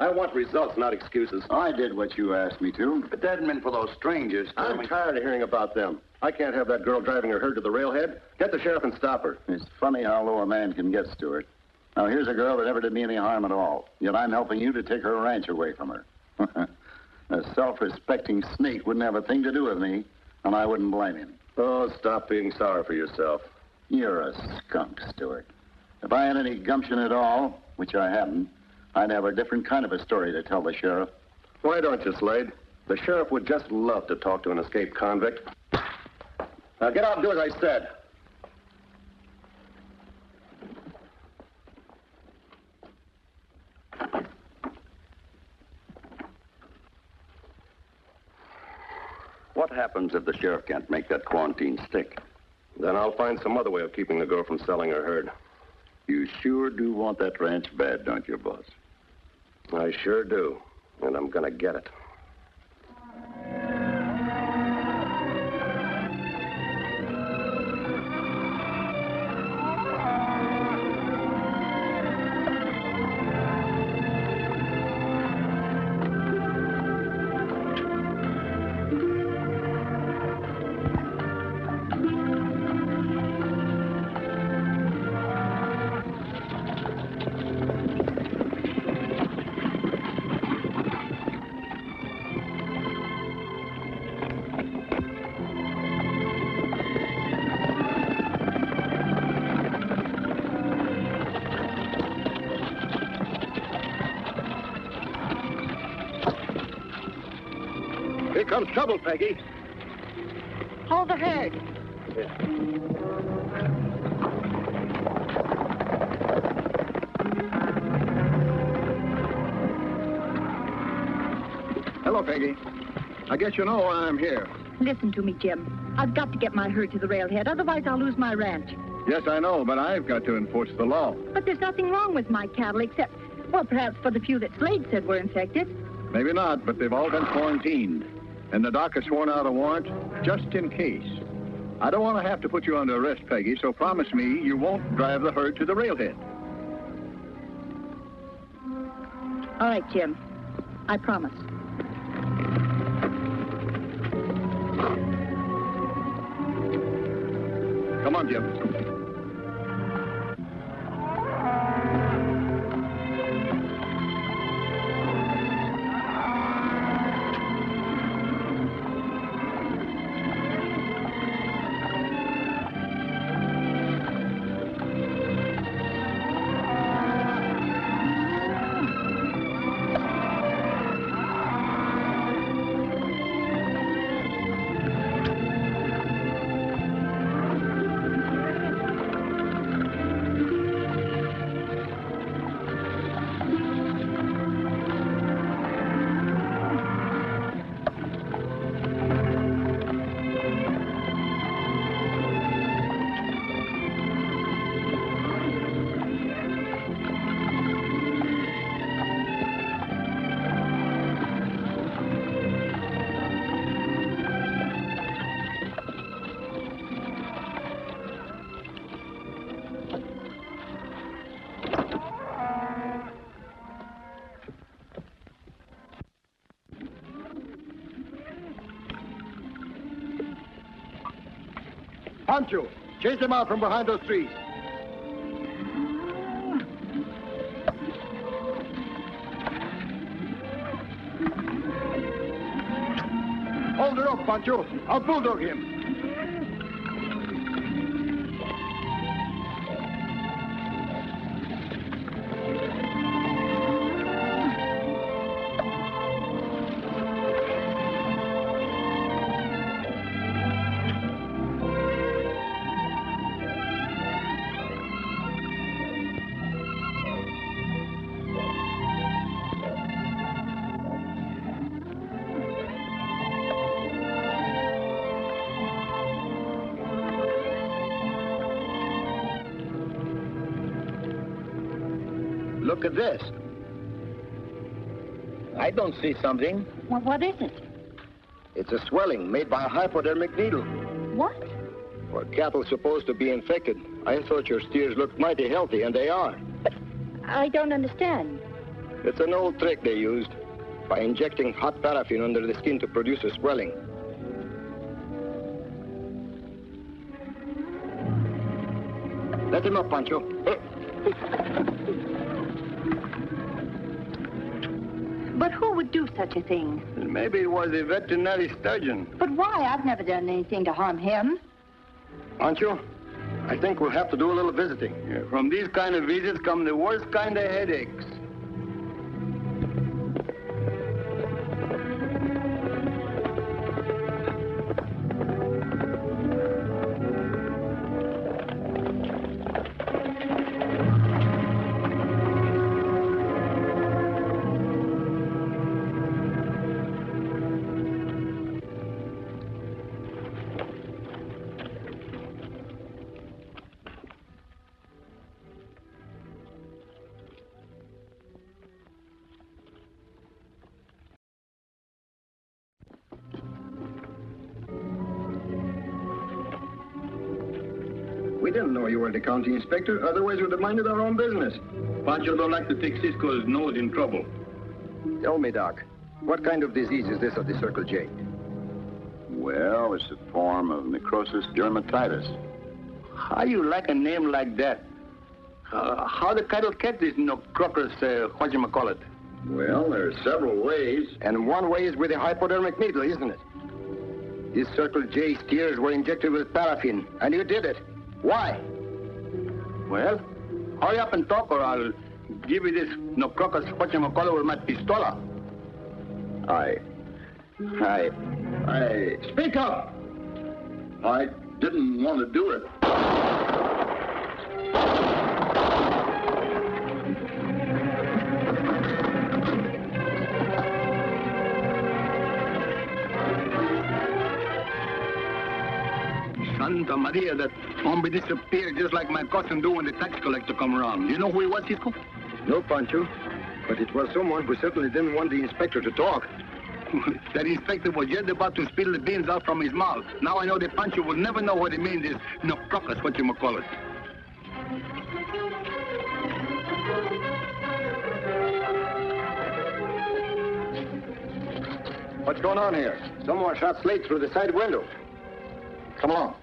I want results, not excuses. I did what you asked me to. But that meant for those strangers. I'm tired of hearing about them. I can't have that girl driving her herd to the railhead. Get the sheriff and stop her. It's funny how low a man can get, Stewart. Now, here's a girl that never did me any harm at all. Yet I'm helping you to take her ranch away from her. A self-respecting sneak wouldn't have a thing to do with me, and I wouldn't blame him. Oh, stop being sorry for yourself. You're a skunk, Stewart. If I had any gumption at all, which I haven't, I'd have a different kind of a story to tell the sheriff. Why don't you, Slade? The sheriff would just love to talk to an escaped convict. Now get out and do as I said. What happens if the sheriff can't make that quarantine stick? Then I'll find some other way of keeping the girl from selling her herd. You sure do want that ranch bad, don't you, boss? I sure do. And I'm gonna get it. Here comes trouble, Peggy. Hold the herd. Hello, Peggy. I guess you know why I'm here. Listen to me, Jim. I've got to get my herd to the railhead, otherwise I'll lose my ranch. Yes, I know, but I've got to enforce the law. But there's nothing wrong with my cattle except, well, perhaps for the few that Slade said were infected. Maybe not, but they've all been quarantined. And the doc has sworn out a warrant just in case. I don't want to have to put you under arrest, Peggy, so promise me you won't drive the herd to the railhead. All right, Jim. I promise. Come on, Jim. Pancho, chase him out from behind those trees. Hold it up, Pancho. I'll bulldog him. Look at this. I don't see something. Well, what is it? It's a swelling made by a hypodermic needle. What? For cattle supposed to be infected, I thought your steers looked mighty healthy, and they are. But I don't understand. It's an old trick they used, by injecting hot paraffin under the skin to produce a swelling. Let him up, Pancho. But who would do such a thing? Maybe it was a veterinary surgeon. But why? I've never done anything to harm him. Pancho, I think we'll have to do a little visiting. Yeah, from these kind of visits come the worst kind of headaches. We didn't know you were the county inspector, otherwise we'd have minded our own business. Pancho don't like to take Cisco's nose in trouble. Tell me, Doc, what kind of disease is this of the Circle J? Well, it's a form of necrosis dermatitis. How you like a name like that? How the cattle get this crocus, whatchamacallit? Well, there are several ways. And one way is with a hypodermic needle, isn't it? These Circle J steers were injected with paraffin, and you did it. Why? Well, hurry up and talk, or I'll give you this crocus, whatchamacallit, with my pistola. I... Speak up! I didn't want to do it. Santa Maria, that hombre disappeared just like my cousin do when the tax collector come around. Do you know who he was, Cisco? No, Pancho. But it was someone who certainly didn't want the inspector to talk. That inspector was just about to spill the beans out from his mouth. Now I know that Pancho will never know what it means is crocus, whatchamacallit. What's going on here? Someone shot Slate through the side window. Come along.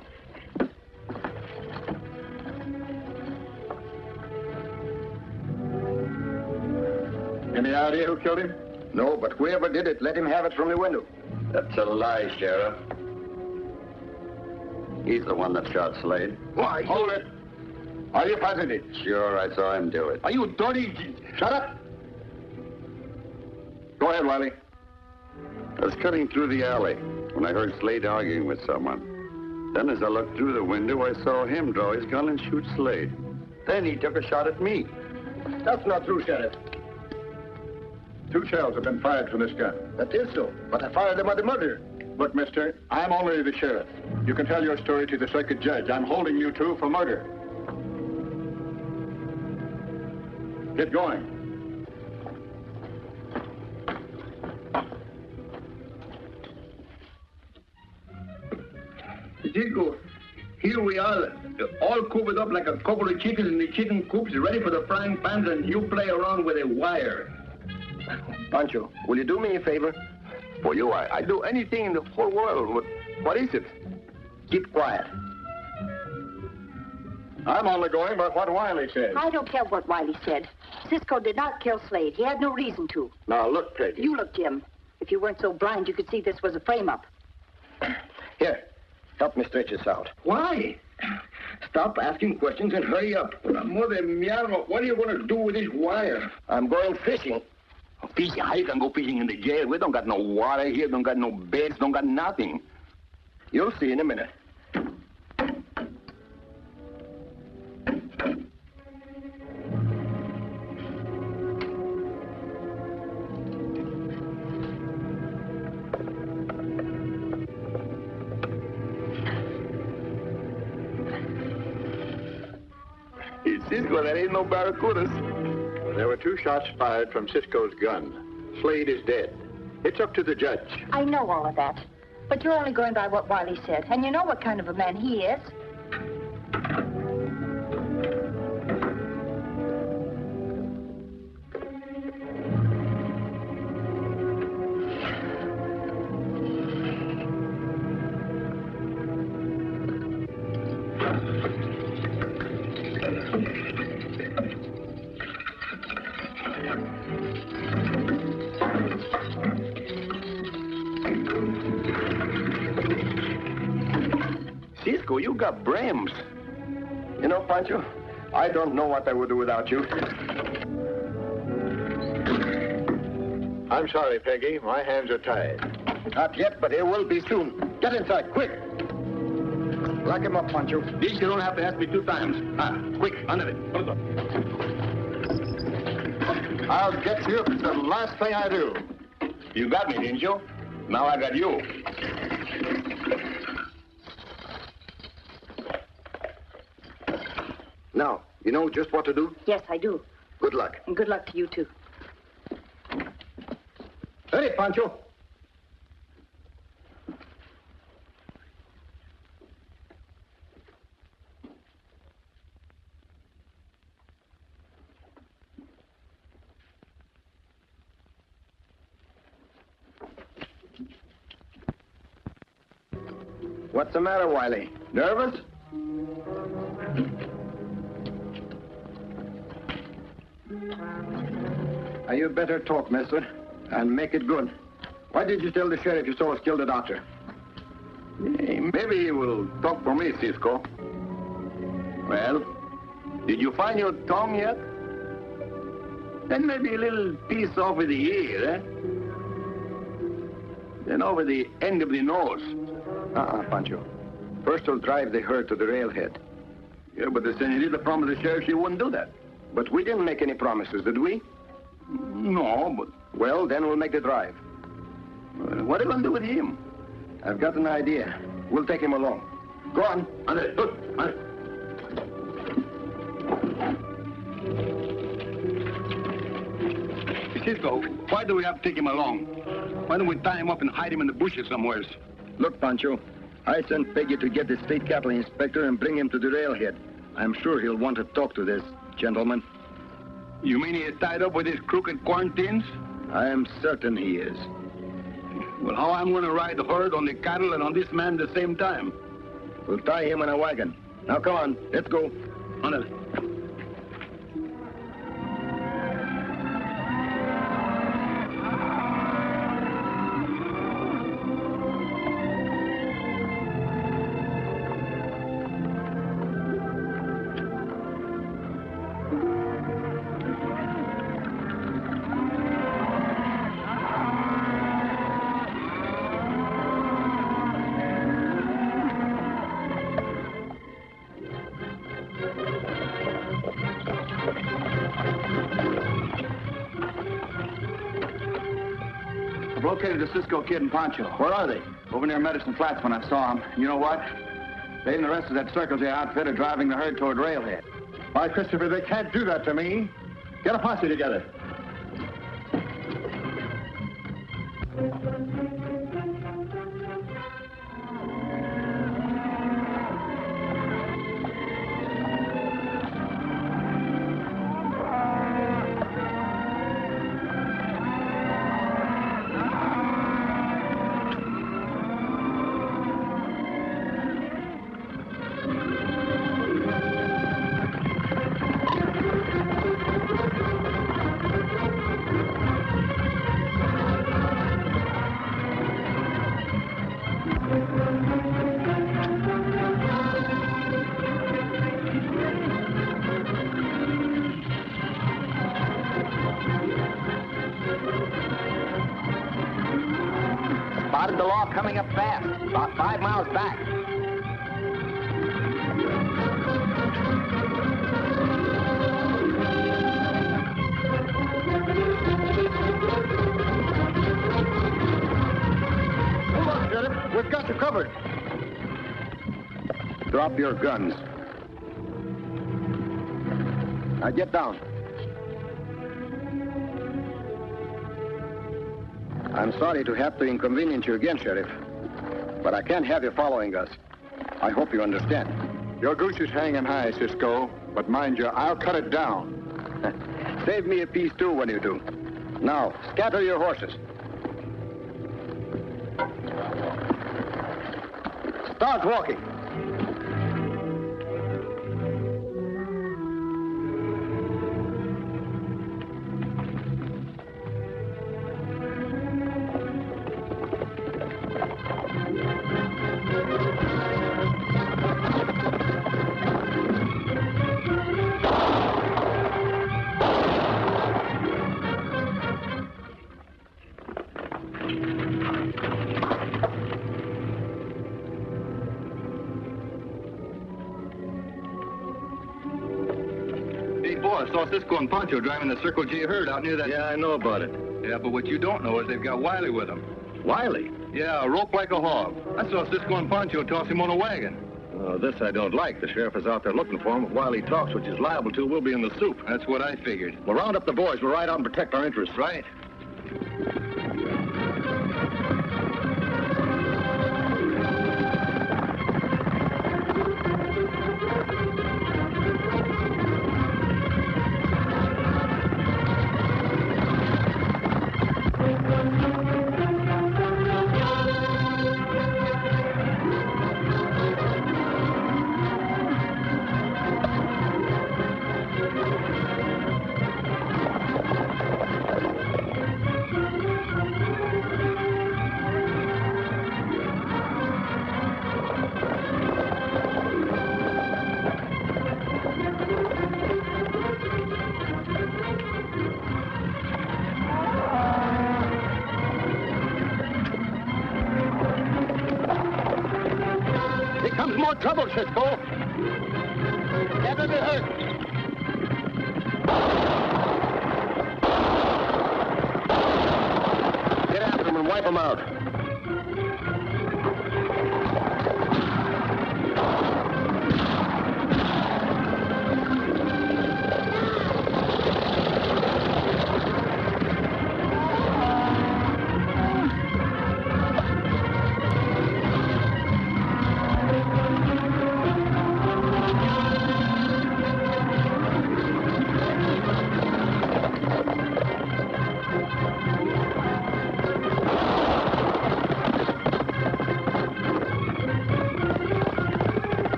Any idea who killed him? No, but whoever did it, let him have it from the window. That's a lie, Sheriff. He's the one that shot Slade. Why? Hold it. Are you positive? Sure, I saw him do it. Are you dirty? Shut up. Go ahead, Wiley. I was cutting through the alley when I heard Slade arguing with someone. Then as I looked through the window, I saw him draw his gun and shoot Slade. Then he took a shot at me. That's not true, Sheriff. 2 shells have been fired from this gun. That is so, but I fired them at the murder. Look, mister, I'm only the sheriff. You can tell your story to the circuit judge. I'm holding you two for murder. Get going. Cisco, here we are, all cooped up like a couple of chickens in the chicken coops, ready for the frying pans, and you play around with a wire. Pancho, will you do me a favor? For you, I'd do anything in the whole world. What is it? Keep quiet. I'm only going by what Wiley said. I don't care what Wiley said. Cisco did not kill Slade. He had no reason to. Now, look, Peggy. You look, Jim. If you weren't so blind, you could see this was a frame-up. Here, help me stretch this out. Why? Stop asking questions and hurry up. Mother mia, what are you going to do with this wire? I'm going fishing. Fishing? How you can go fishing in the jail? We don't got no water here, don't got no beds, don't got nothing. You'll see in a minute. Cisco, that ain't no barracudas. There were 2 shots fired from Cisco's gun. Slade is dead. It's up to the judge. I know all of that. But you're only going by what Wiley said. And you know what kind of a man he is. Cisco, you got brims. You know, Pancho, I don't know what I would do without you. I'm sorry, Peggy. My hands are tied. Not yet, but it will be soon. Get inside, quick. Lock him up, Pancho. This you don't have to ask me 2 times. Quick, under it. I'll get you if it's the last thing I do. You got me, didn't you? Now I got you. Now, you know just what to do? Yes, I do. Good luck. And good luck to you, too. Hurry, Pancho. What's the matter, Wiley? Nervous? Now, you better talk, mister, and make it good. Why did you tell the sheriff you saw us kill the doctor? Hey, maybe he will talk for me, Cisco. Well, did you find your tongue yet? Then maybe a little piece over the ear, eh? Then over the end of the nose. Pancho. First we'll drive the herd to the railhead. Yeah, but the senorita promised the sheriff she wouldn't do that. But we didn't make any promises, did we? No, but... Well, then we'll make the drive. What are you going to do with him? I've got an idea. We'll take him along. Go on. Cisco, why do we have to take him along? Why don't we tie him up and hide him in the bushes somewhere? Look, Pancho, I sent Peggy to get the state capital inspector and bring him to the railhead. I'm sure he'll want to talk to this gentleman. You mean he is tied up with his crooked quarantines? I am certain he is. Well, how I'm going to ride the herd on the cattle and on this man at the same time? We'll tie him in a wagon. Now, come on, let's go. On it. Located the Cisco Kid and Pancho. Where are they? Over near Medicine Flats when I saw them. You know what? They and the rest of that Circle J outfit are driving the herd toward Railhead. Why, Christopher, they can't do that to me. Get a posse together. Spotted the law coming up fast, about 5 miles back. Hold on, Sheriff. We've got you covered. Drop your guns. Now get down. I'm sorry to have to inconvenience you again, Sheriff, but I can't have you following us. I hope you understand. Your goose is hanging high, Cisco, but mind you, I'll cut it down. Save me a piece, too, when you do. Now, scatter your horses. Start walking. I saw Cisco and Pancho driving the Circle J herd out near that... Yeah, I know about it. Yeah, but what you don't know is they've got Wiley with them. Wiley? Yeah, a rope like a hog. I saw Cisco and Pancho toss him on a wagon. This I don't like. The sheriff is out there looking for him. If Wiley talks, which is liable to, we'll be in the soup. That's what I figured. We'll round up the boys. We'll ride out and protect our interests. Right. Trouble, Cisco. Never be hurt. Get after him and wipe him out.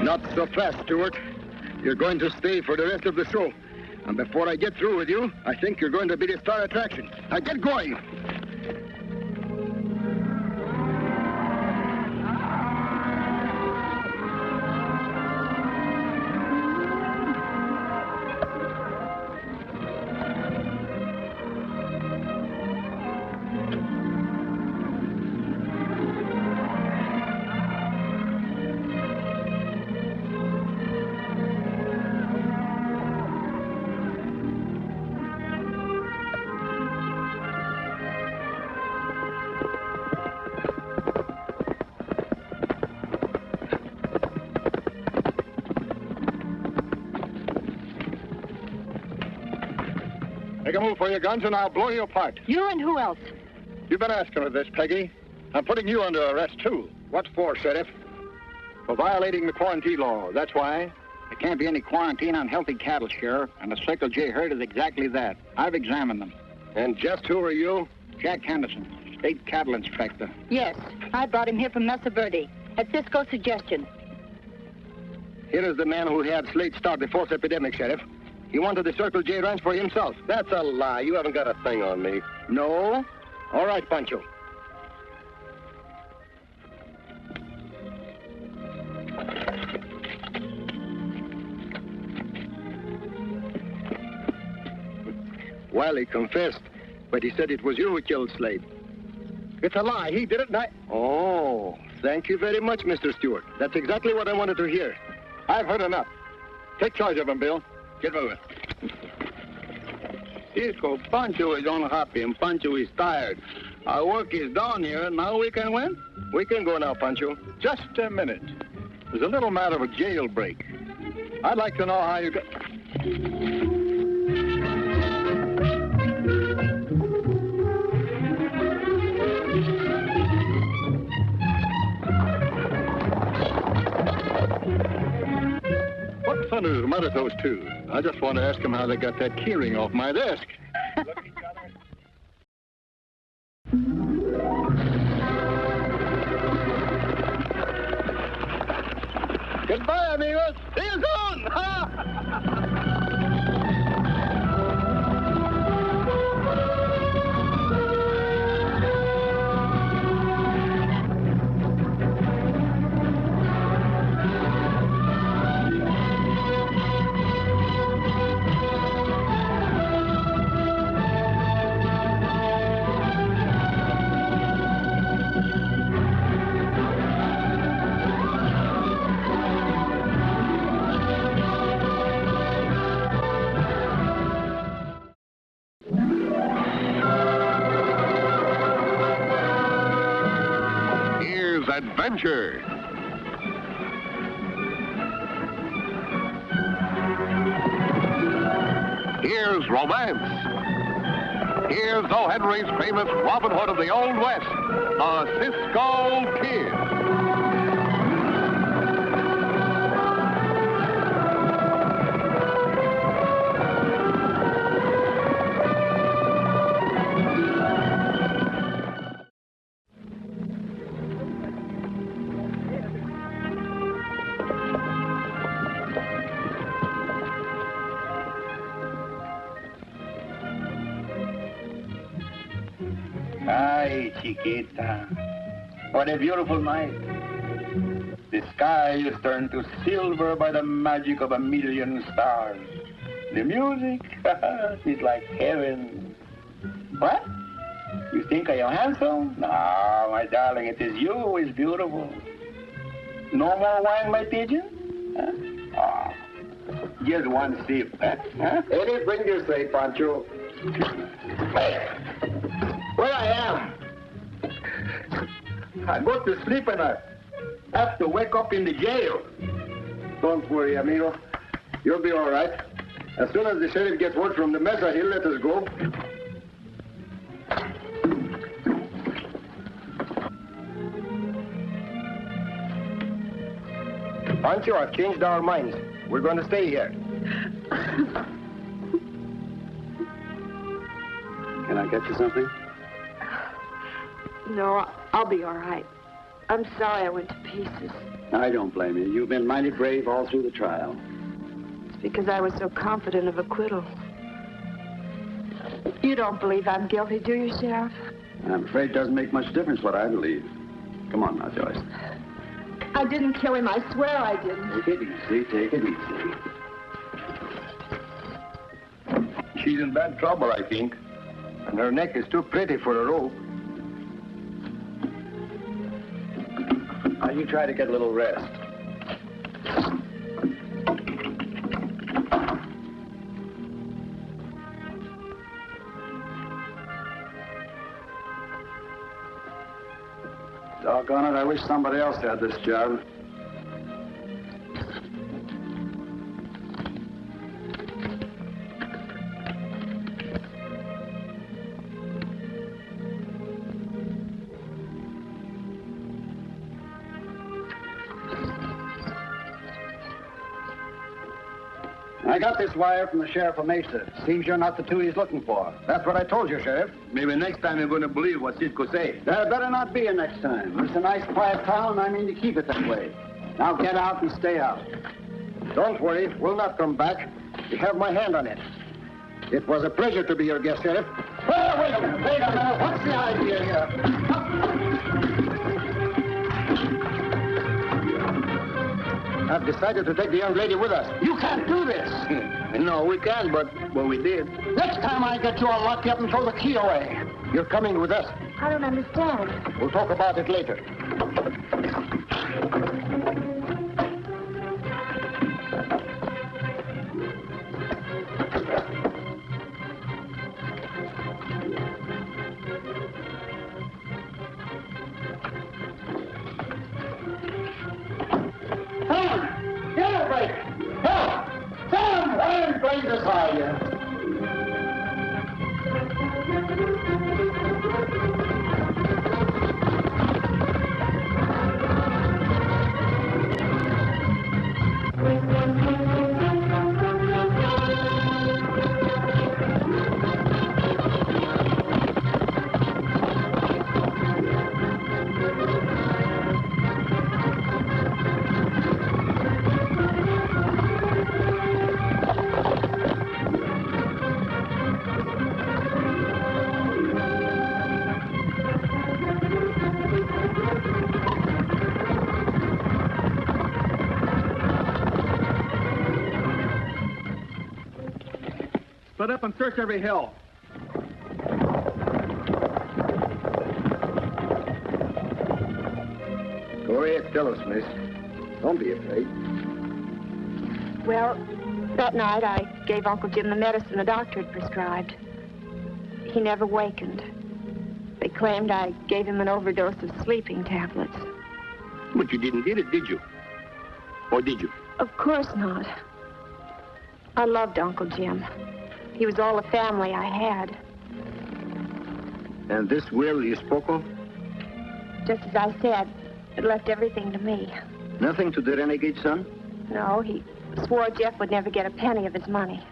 Not so fast, Stewart. You're going to stay for the rest of the show. And before I get through with you, I think you're going to be the star attraction. Now get going! Make a move for your guns and I'll blow you apart. You and who else? You've been asking for this, Peggy. I'm putting you under arrest, too. What for, Sheriff? For violating the quarantine law. That's why. There can't be any quarantine on healthy cattle, Sheriff, and the Circle J herd is exactly that. I've examined them. And just who are you? Jack Henderson, State Cattle Inspector. Yes, I brought him here from Mesa Verde, at Cisco's suggestion. Here is the man who had Slade start the false epidemic, Sheriff. He wanted the Circle J ranch for himself. That's a lie. You haven't got a thing on me. No? All right, Pancho. Wiley confessed, but he said it was you who killed Slade. It's a lie. He did it, and I... Oh, thank you very much, Mr. Stewart. That's exactly what I wanted to hear. I've heard enough. Take charge of him, Bill. Get moving. Cisco, Pancho is unhappy and Pancho is tired. Our work is done here. Now we can win? We can go now, Pancho. Just a minute. There's a little matter of a jailbreak. I'd like to know how you got... What fun is the matter with those two? I just want to ask them how they got that keyring off my desk. Goodbye, amigos. See you soon. Adventure. Here's romance. Here's O. Henry's famous Robin Hood of the Old West, the Cisco Kid. Ay, chiquita, what a beautiful night. The sky is turned to silver by the magic of 1,000,000 stars. The music is like heaven. What? You think I am handsome? No, my darling, it is you who is beautiful. No more wine, my pigeon? Oh, just one sip. Anything you say, Pancho. Hey. Where I am. I go to sleep and I have to wake up in the jail. Don't worry, amigo. You'll be all right. As soon as the sheriff gets word from the mesa, he'll let us go. Pancho, I've changed our minds. We're going to stay here. Can I get you something? No, I'll be all right. I'm sorry I went to pieces. I don't blame you. You've been mighty brave all through the trial. It's because I was so confident of acquittal. You don't believe I'm guilty, do you, Sheriff? I'm afraid it doesn't make much difference what I believe. Come on now, Joyce. I didn't kill him. I swear I didn't. Take it easy. Take it easy. She's in bad trouble, I think. And her neck is too pretty for a rope. Now, you try to get a little rest. Doggone it, I wish somebody else had this job. I got this wire from the sheriff of Mesa. Seems you're not the two he's looking for. That's what I told you, Sheriff. Maybe next time you're going to believe what Cisco say. There better not be a next time. It's a nice, quiet town, and I mean to keep it that way. Now get out and stay out. Don't worry. We'll not come back. You have my hand on it. It was a pleasure to be your guest, Sheriff. Well, wait a minute. Wait a minute. What's the idea here? I've decided to take the young lady with us. You can't do this. No, we can't, but we did. Next time I get you, I'll lock you up and throw the key away. You're coming with us. I don't understand. We'll talk about it later. Sam! Get it, Blake! Help! Sam! Where in blazes are you? Split up and search every hill. Go ahead, tell us, miss. Don't be afraid. Well, that night I gave Uncle Jim the medicine the doctor had prescribed. He never wakened. They claimed I gave him an overdose of sleeping tablets. But you didn't get it, did you? Or did you? Of course not. I loved Uncle Jim. He was all the family I had. And this will you spoke of? Just as I said, it left everything to me. Nothing to the Renegade Son? No, he swore Jeff would never get a penny of his money.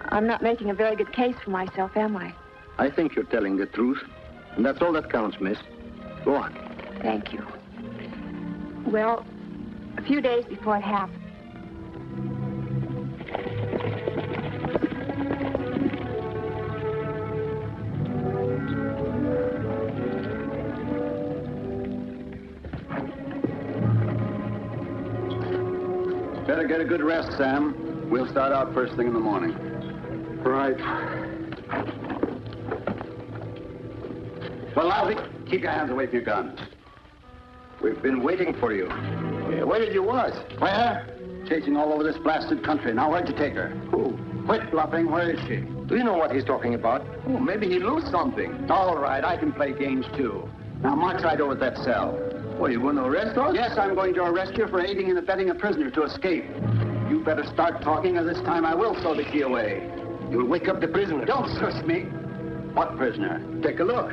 I'm not making a very good case for myself, am I? I think you're telling the truth. And that's all that counts, miss. Go on. Thank you. Well, a few days before it happened, Better get a good rest, Sam. We'll start out first thing in the morning. Right. Well, Lousy, keep your hands away from your guns. We've been waiting for you. Yeah, where did you was? Where? Chasing all over this blasted country. Now, where'd you take her? Who? Quit bluffing. Where is she? Do you know what he's talking about? Oh, maybe he lose something. All right, I can play games, too. Now, march right over to that cell. What, you going to arrest us? Yes, I'm going to arrest you for aiding and abetting a prisoner to escape. You better start talking, or this time I will throw the key away. You'll wake up the prisoner. Don't shush me. What prisoner? Take a look.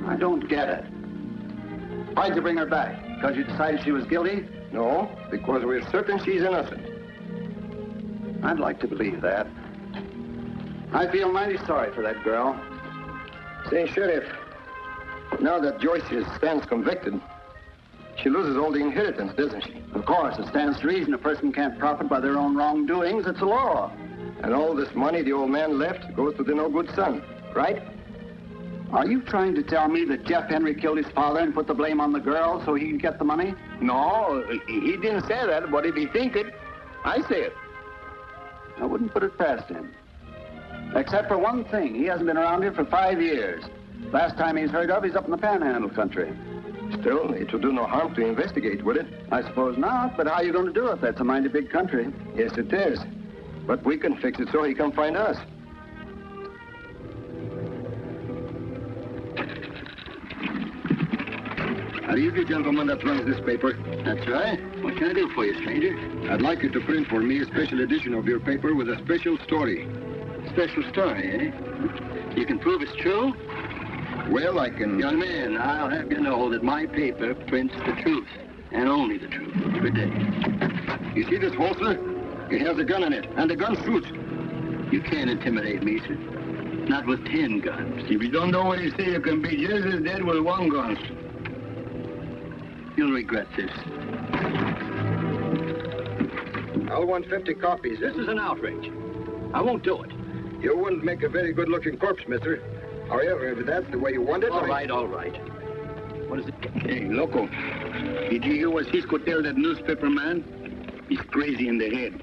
I don't get it. Why'd you bring her back? Because you decided she was guilty? No, because we're certain she's innocent. I'd like to believe that. I feel mighty sorry for that girl. Say, Sheriff, now that Joyce stands convicted, she loses all the inheritance, doesn't she? Of course, it stands to reason a person can't profit by their own wrongdoings. It's a law. And all this money the old man left goes to the no-good son, right? Are you trying to tell me that Jeff Henry killed his father and put the blame on the girl so he could get the money? No, he didn't say that, but if he think it, I say it. I wouldn't put it past him. Except for one thing. He hasn't been around here for 5 years. Last time he's heard of, he's up in the Panhandle country. Still, it would do no harm to investigate, would it? I suppose not, but how are you going to do it? That's a mighty big country. Yes, it is. But we can fix it so he can find us. Are you the gentleman that runs this paper? That's right. What can I do for you, stranger? I'd like you to print for me a special edition of your paper with a special story. Special story, eh? You can prove it's true? Well, I can... Young man, I'll have you know that my paper prints the truth, and only the truth, every day. You see this holster? It has a gun in it, and the gun shoots. You can't intimidate me, sir. Not with 10 guns. If you don't know what you say, you can be just as dead with 1 gun. You'll regret this. I'll want 50 copies. This is an outrage. I won't do it. You wouldn't make a very good-looking corpse, mister. However, if that's the way you want it... All right. What is it? Hey, Loco, did you hear what Cisco tell that newspaper man? He's crazy in the head.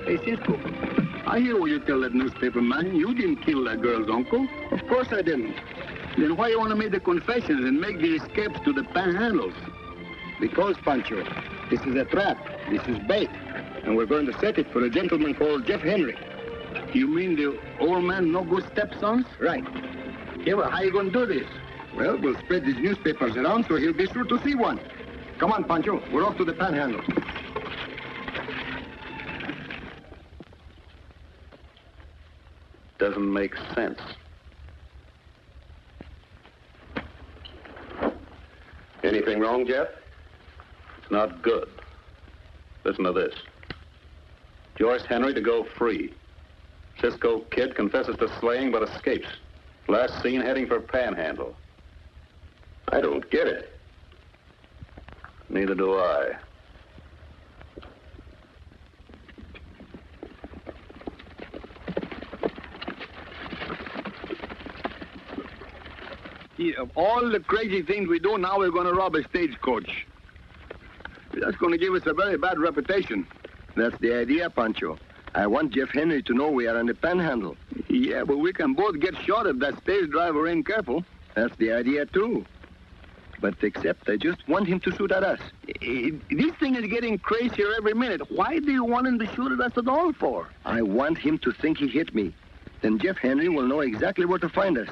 Hey, Cisco, I hear what you tell that newspaper man. You didn't kill that girl's uncle. Of course I didn't. Then why you want to make the confessions and make the escapes to the panhandles? Because, Pancho, this is a trap. This is bait. And we're going to set it for a gentleman called Jeff Henry. You mean the old man no good stepsons? Right. Yeah, well, how you going to do this? Well, we'll spread these newspapers around so he'll be sure to see one. Come on, Pancho. We're off to the panhandle. Doesn't make sense. Anything wrong, Jeff? It's not good. Listen to this. Joyce Henry to go free. Cisco Kid confesses to slaying but escapes. Last seen heading for Panhandle. I don't get it. Neither do I. Of all the crazy things we do, now we're going to rob a stagecoach. That's going to give us a very bad reputation. That's the idea, Pancho. I want Jeff Henry to know we are on the panhandle. Yeah, but we can both get shot if that stage driver ain't careful. That's the idea, too. But except I just want him to shoot at us. This thing is getting crazier every minute. Why do you want him to shoot at us at all for? I want him to think he hit me. Then Jeff Henry will know exactly where to find us.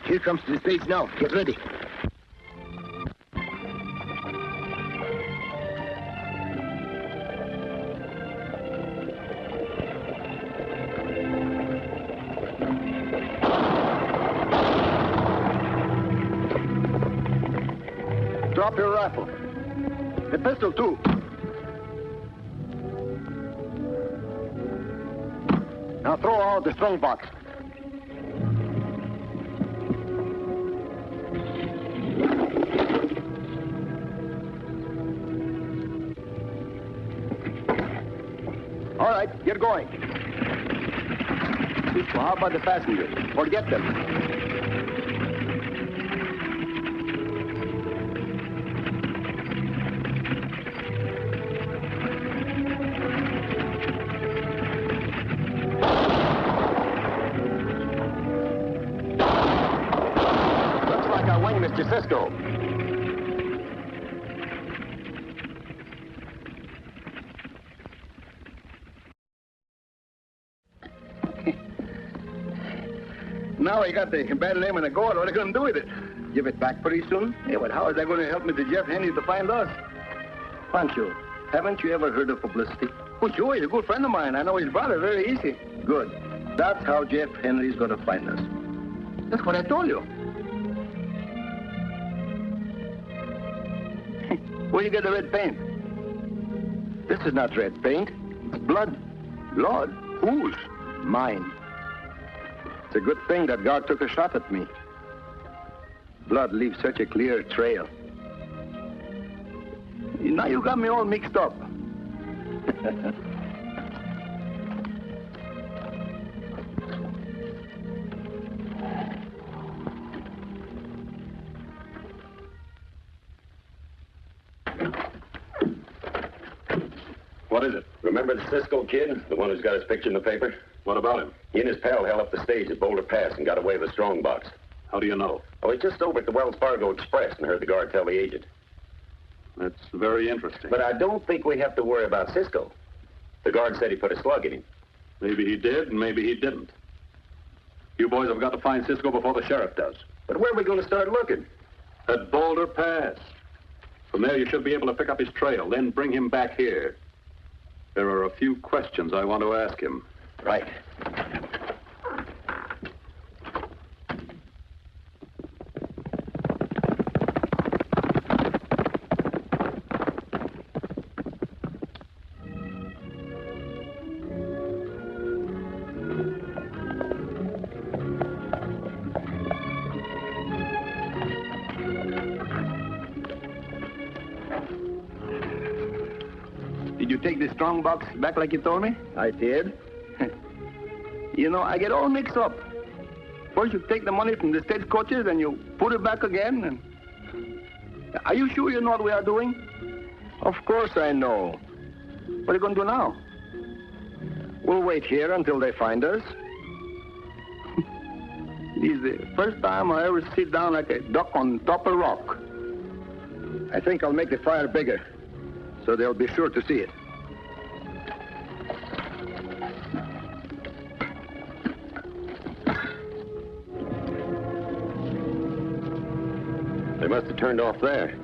Here comes the stage now. Get ready. Drop your rifle. The pistol, too. Now throw out the strong box. All right, get going. Cisco, how about the passengers? Forget them. Looks like our wing, Mr. Cisco. Now I got the bad name in the gold. What are they going to do with it? Give it back pretty soon? Yeah, but how is that going to help Mr. Jeff Henry to find us? Pancho, haven't you ever heard of publicity? Oh, sure, he's a good friend of mine. I know his brother very easy. Good. That's how Jeff Henry's going to find us. That's what I told you. Where you get the red paint? This is not red paint. It's blood. Blood? Whose? Mine. It's a good thing that guard took a shot at me. Blood leaves such a clear trail. Now you got me all mixed up. What is it? Remember the Cisco Kid? The one who's got his picture in the paper? What about him? He and his pal held up the stage at Boulder Pass and got away with a strong box. How do you know? Oh, he's just over at the Wells Fargo Express and heard the guard tell the agent. That's very interesting. But I don't think we have to worry about Cisco. The guard said he put a slug in him. Maybe he did, and maybe he didn't. You boys have got to find Cisco before the sheriff does. But where are we going to start looking? At Boulder Pass. From there, you should be able to pick up his trail, then bring him back here. There are a few questions I want to ask him. Right. you take the strong box back like you told me? I did. You know, I get all mixed up. First you take the money from the stagecoaches and you put it back again. And... Are you sure you know what we are doing? Of course I know. What are you going to do now? We'll wait here until they find us. This is the first time I ever sit down like a duck on top of a rock. I think I'll make the fire bigger, so they'll be sure to see it. They must have turned off there.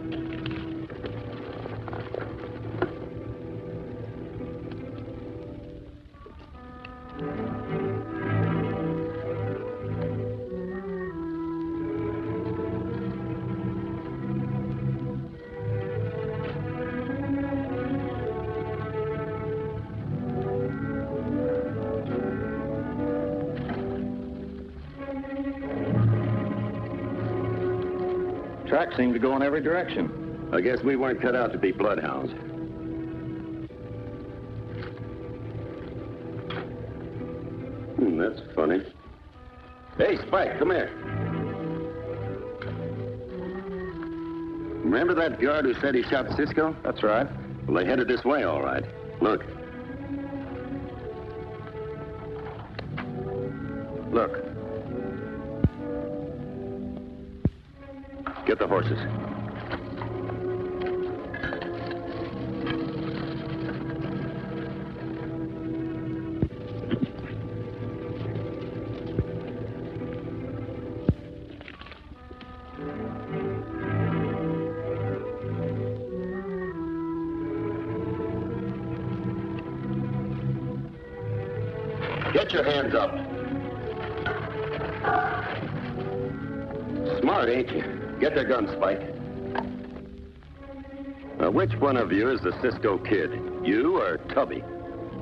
Tracks seem to go in every direction. I guess we weren't cut out to be bloodhounds. That's funny. Hey, Spike, come here. Remember that guard who said he shot Cisco? That's right. Well, they headed this way, all right. Look. Look. Get the horses. Get your hands up. Smart, ain't you? Get their guns, Spike. Now, which one of you is the Cisco Kid? You or Tubby?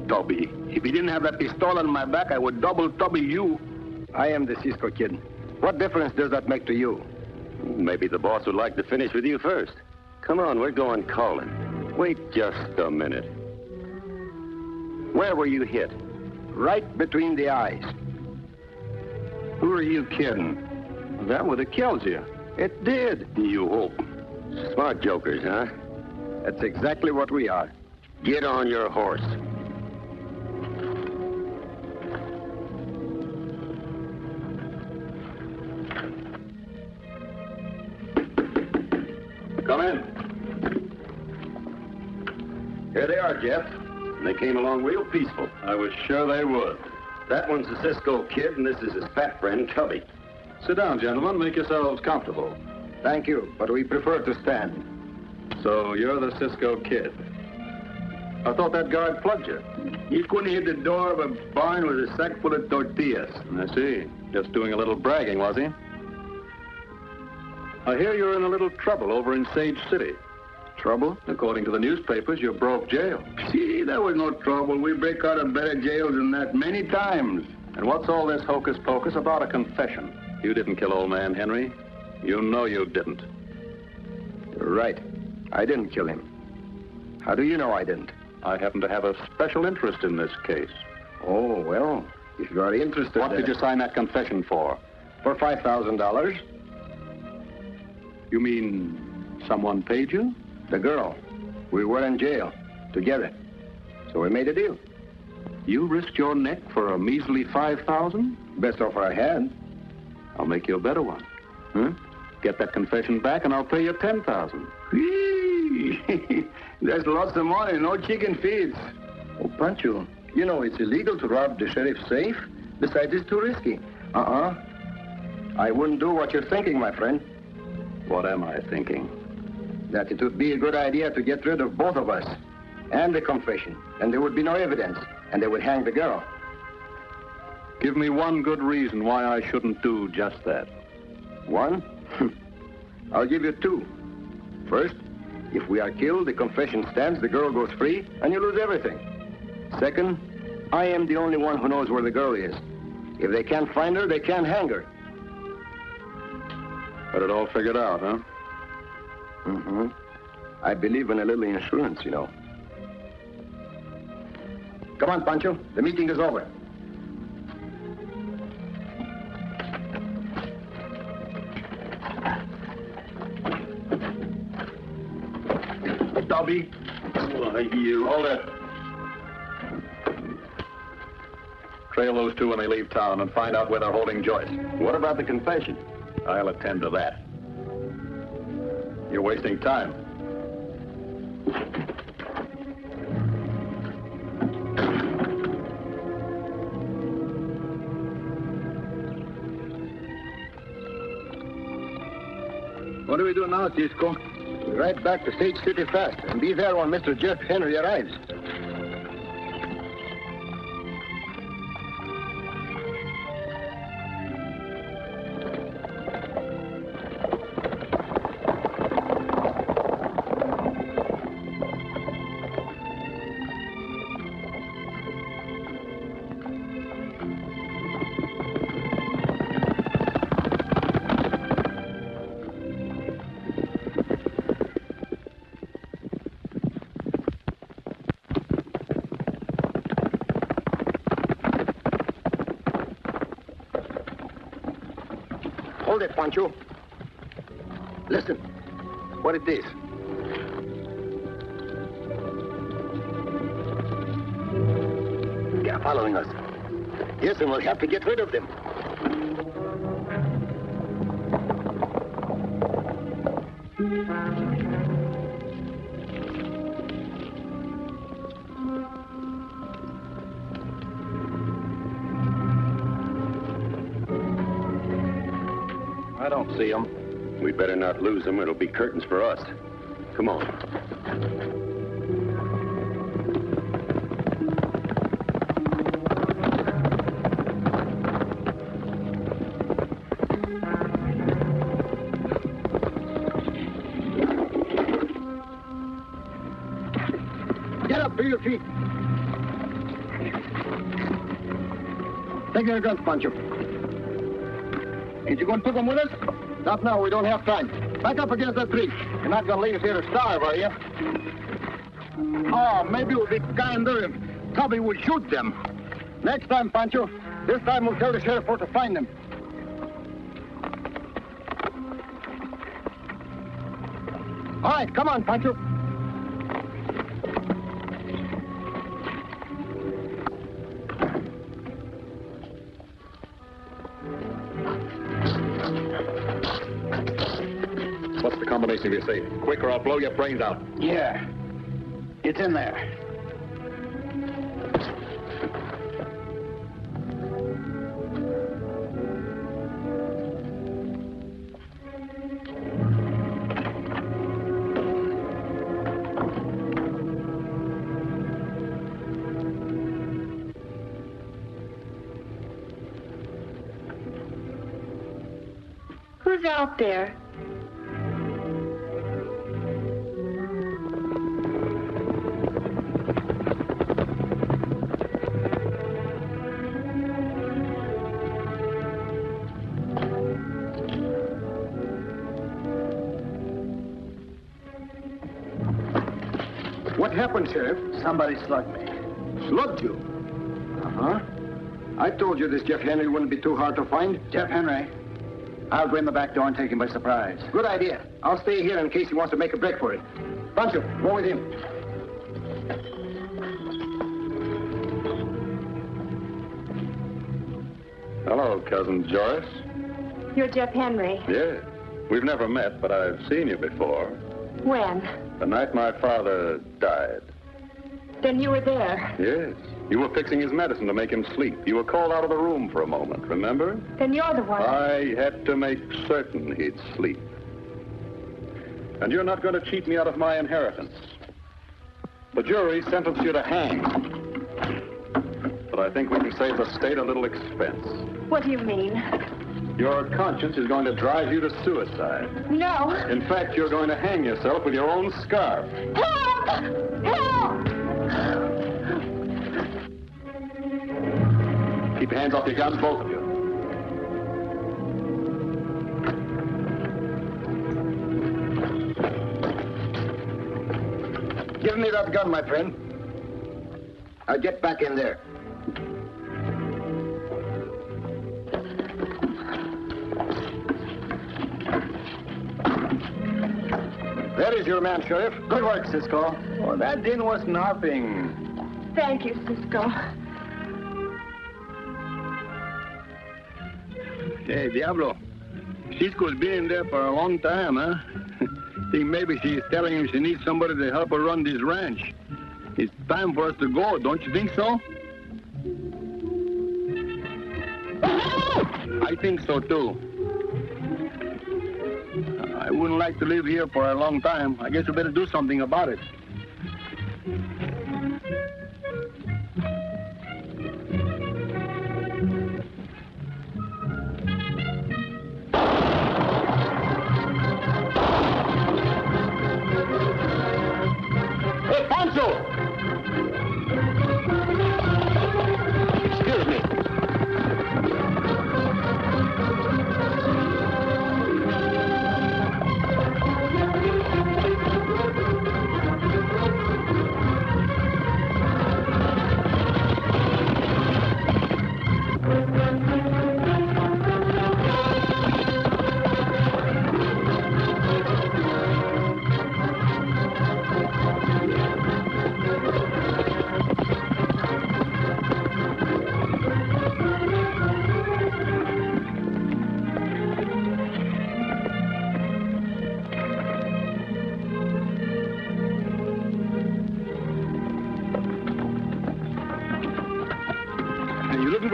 Tubby. If he didn't have that pistol on my back, I would double Tubby you. I am the Cisco Kid. What difference does that make to you? Maybe the boss would like to finish with you first. Come on, we're going calling. Wait just a minute. Where were you hit? Right between the eyes. Who are you kidding? That would have killed you. It did. You hope. Smart jokers, huh? That's exactly what we are. Get on your horse. Come in. Here they are, Jeff. And they came along real peaceful. I was sure they would. That one's the Cisco Kid, and this is his fat friend, Tubby. Sit down, gentlemen. Make yourselves comfortable. Thank you, but we prefer to stand. So you're the Cisco Kid. I thought that guard plugged you. He couldn't hit the door of a barn with a sack full of tortillas. I see. Just doing a little bragging, was he? I hear you're in a little trouble over in Sage City. Trouble? According to the newspapers, you broke jail. See, that was no trouble. We break out of better jails than that many times. And what's all this hocus pocus about a confession? You didn't kill old man Henry. You know you didn't. You're right. I didn't kill him. How do you know I didn't? I happen to have a special interest in this case. Oh, well, if you are interested... What did you sign that confession for? For $5,000. You mean someone paid you? The girl. We were in jail together. So we made a deal. You risked your neck for a measly $5,000? Best offer I had. I'll make you a better one. Huh? Get that confession back and I'll pay you $10,000. That's lots of money, no chicken feeds. Oh, Pancho, you know it's illegal to rob the sheriff's safe. Besides, it's too risky. I wouldn't do what you're thinking, my friend. What am I thinking? That it would be a good idea to get rid of both of us. And the confession. And there would be no evidence. And they would hang the girl. Give me one good reason why I shouldn't do just that. One? I'll give you two. First, if we are killed, the confession stands, the girl goes free, and you lose everything. Second, I am the only one who knows where the girl is. If they can't find her, they can't hang her. Got it all figured out, huh? Mm-hmm. I believe in a little insurance, you know. Come on, Pancho. The meeting is over. Dobby. You. Hold it. Trail those two when they leave town and find out where they're holding Joyce. What about the confession? I'll attend to that. You're wasting time. What do we do now, Cisco? We ride back to State City fast and be there when Mr. Jeff Henry arrives. Hold it, Pancho. Listen. What it is? They are following us. Yes, and we'll have to get rid of them. I don't see them. We'd better not lose them. It'll be curtains for us. Come on. Get up to your feet. Take your guns, Pancho. Ain't you going to put them with us? Not now. We don't have time. Back up against that tree. You're not going to leave us here to starve, are you? Oh, maybe it would be kinder if Tubby would shoot them. Next time, Pancho. This time we'll tell the sheriff where to find them. All right, come on, Pancho. What's the combination of your safe? Quick or I'll blow your brains out. Yeah. It's in there. Who's out there? What happened, Sheriff? Somebody slugged me. Slugged you? Uh-huh. I told you this Jeff Henry wouldn't be too hard to find. Jeff Henry? I'll go in the back door and take him by surprise. Good idea. I'll stay here in case he wants to make a break for it. Pancho, go with him. Hello, Cousin Joyce. You're Jeff Henry. Yes. We've never met, but I've seen you before. When? The night my father died. Then you were there. Yes. You were fixing his medicine to make him sleep. You were called out of the room for a moment, remember? Then you're the one. I had to make certain he'd sleep. And you're not going to cheat me out of my inheritance. The jury sentenced you to hang. But I think we can save the state a little expense. What do you mean? Your conscience is going to drive you to suicide. No. In fact, you're going to hang yourself with your own scarf. Help! Help! Keep your hands off your guns, both of you. Give me that gun, my friend. Get back in there. There is your man, Sheriff. Good work, Cisco. Oh, that din was nothing. Thank you, Cisco. Hey, Diablo. Cisco's been in there for a long time, huh? Think maybe she's telling him she needs somebody to help her run this ranch. It's time for us to go, don't you think so? I think so, too. I wouldn't like to live here for a long time. I guess we better do something about it. Hey, Pancho! Excuse me.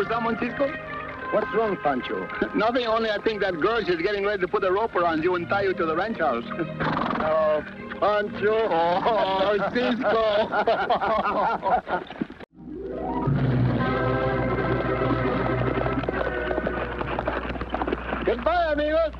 Someone, Cisco? What's wrong, Pancho? Nothing, only I think that girl is getting ready to put a rope around you and tie you to the ranch house. Oh, Pancho. Oh, Cisco. Goodbye, amigos.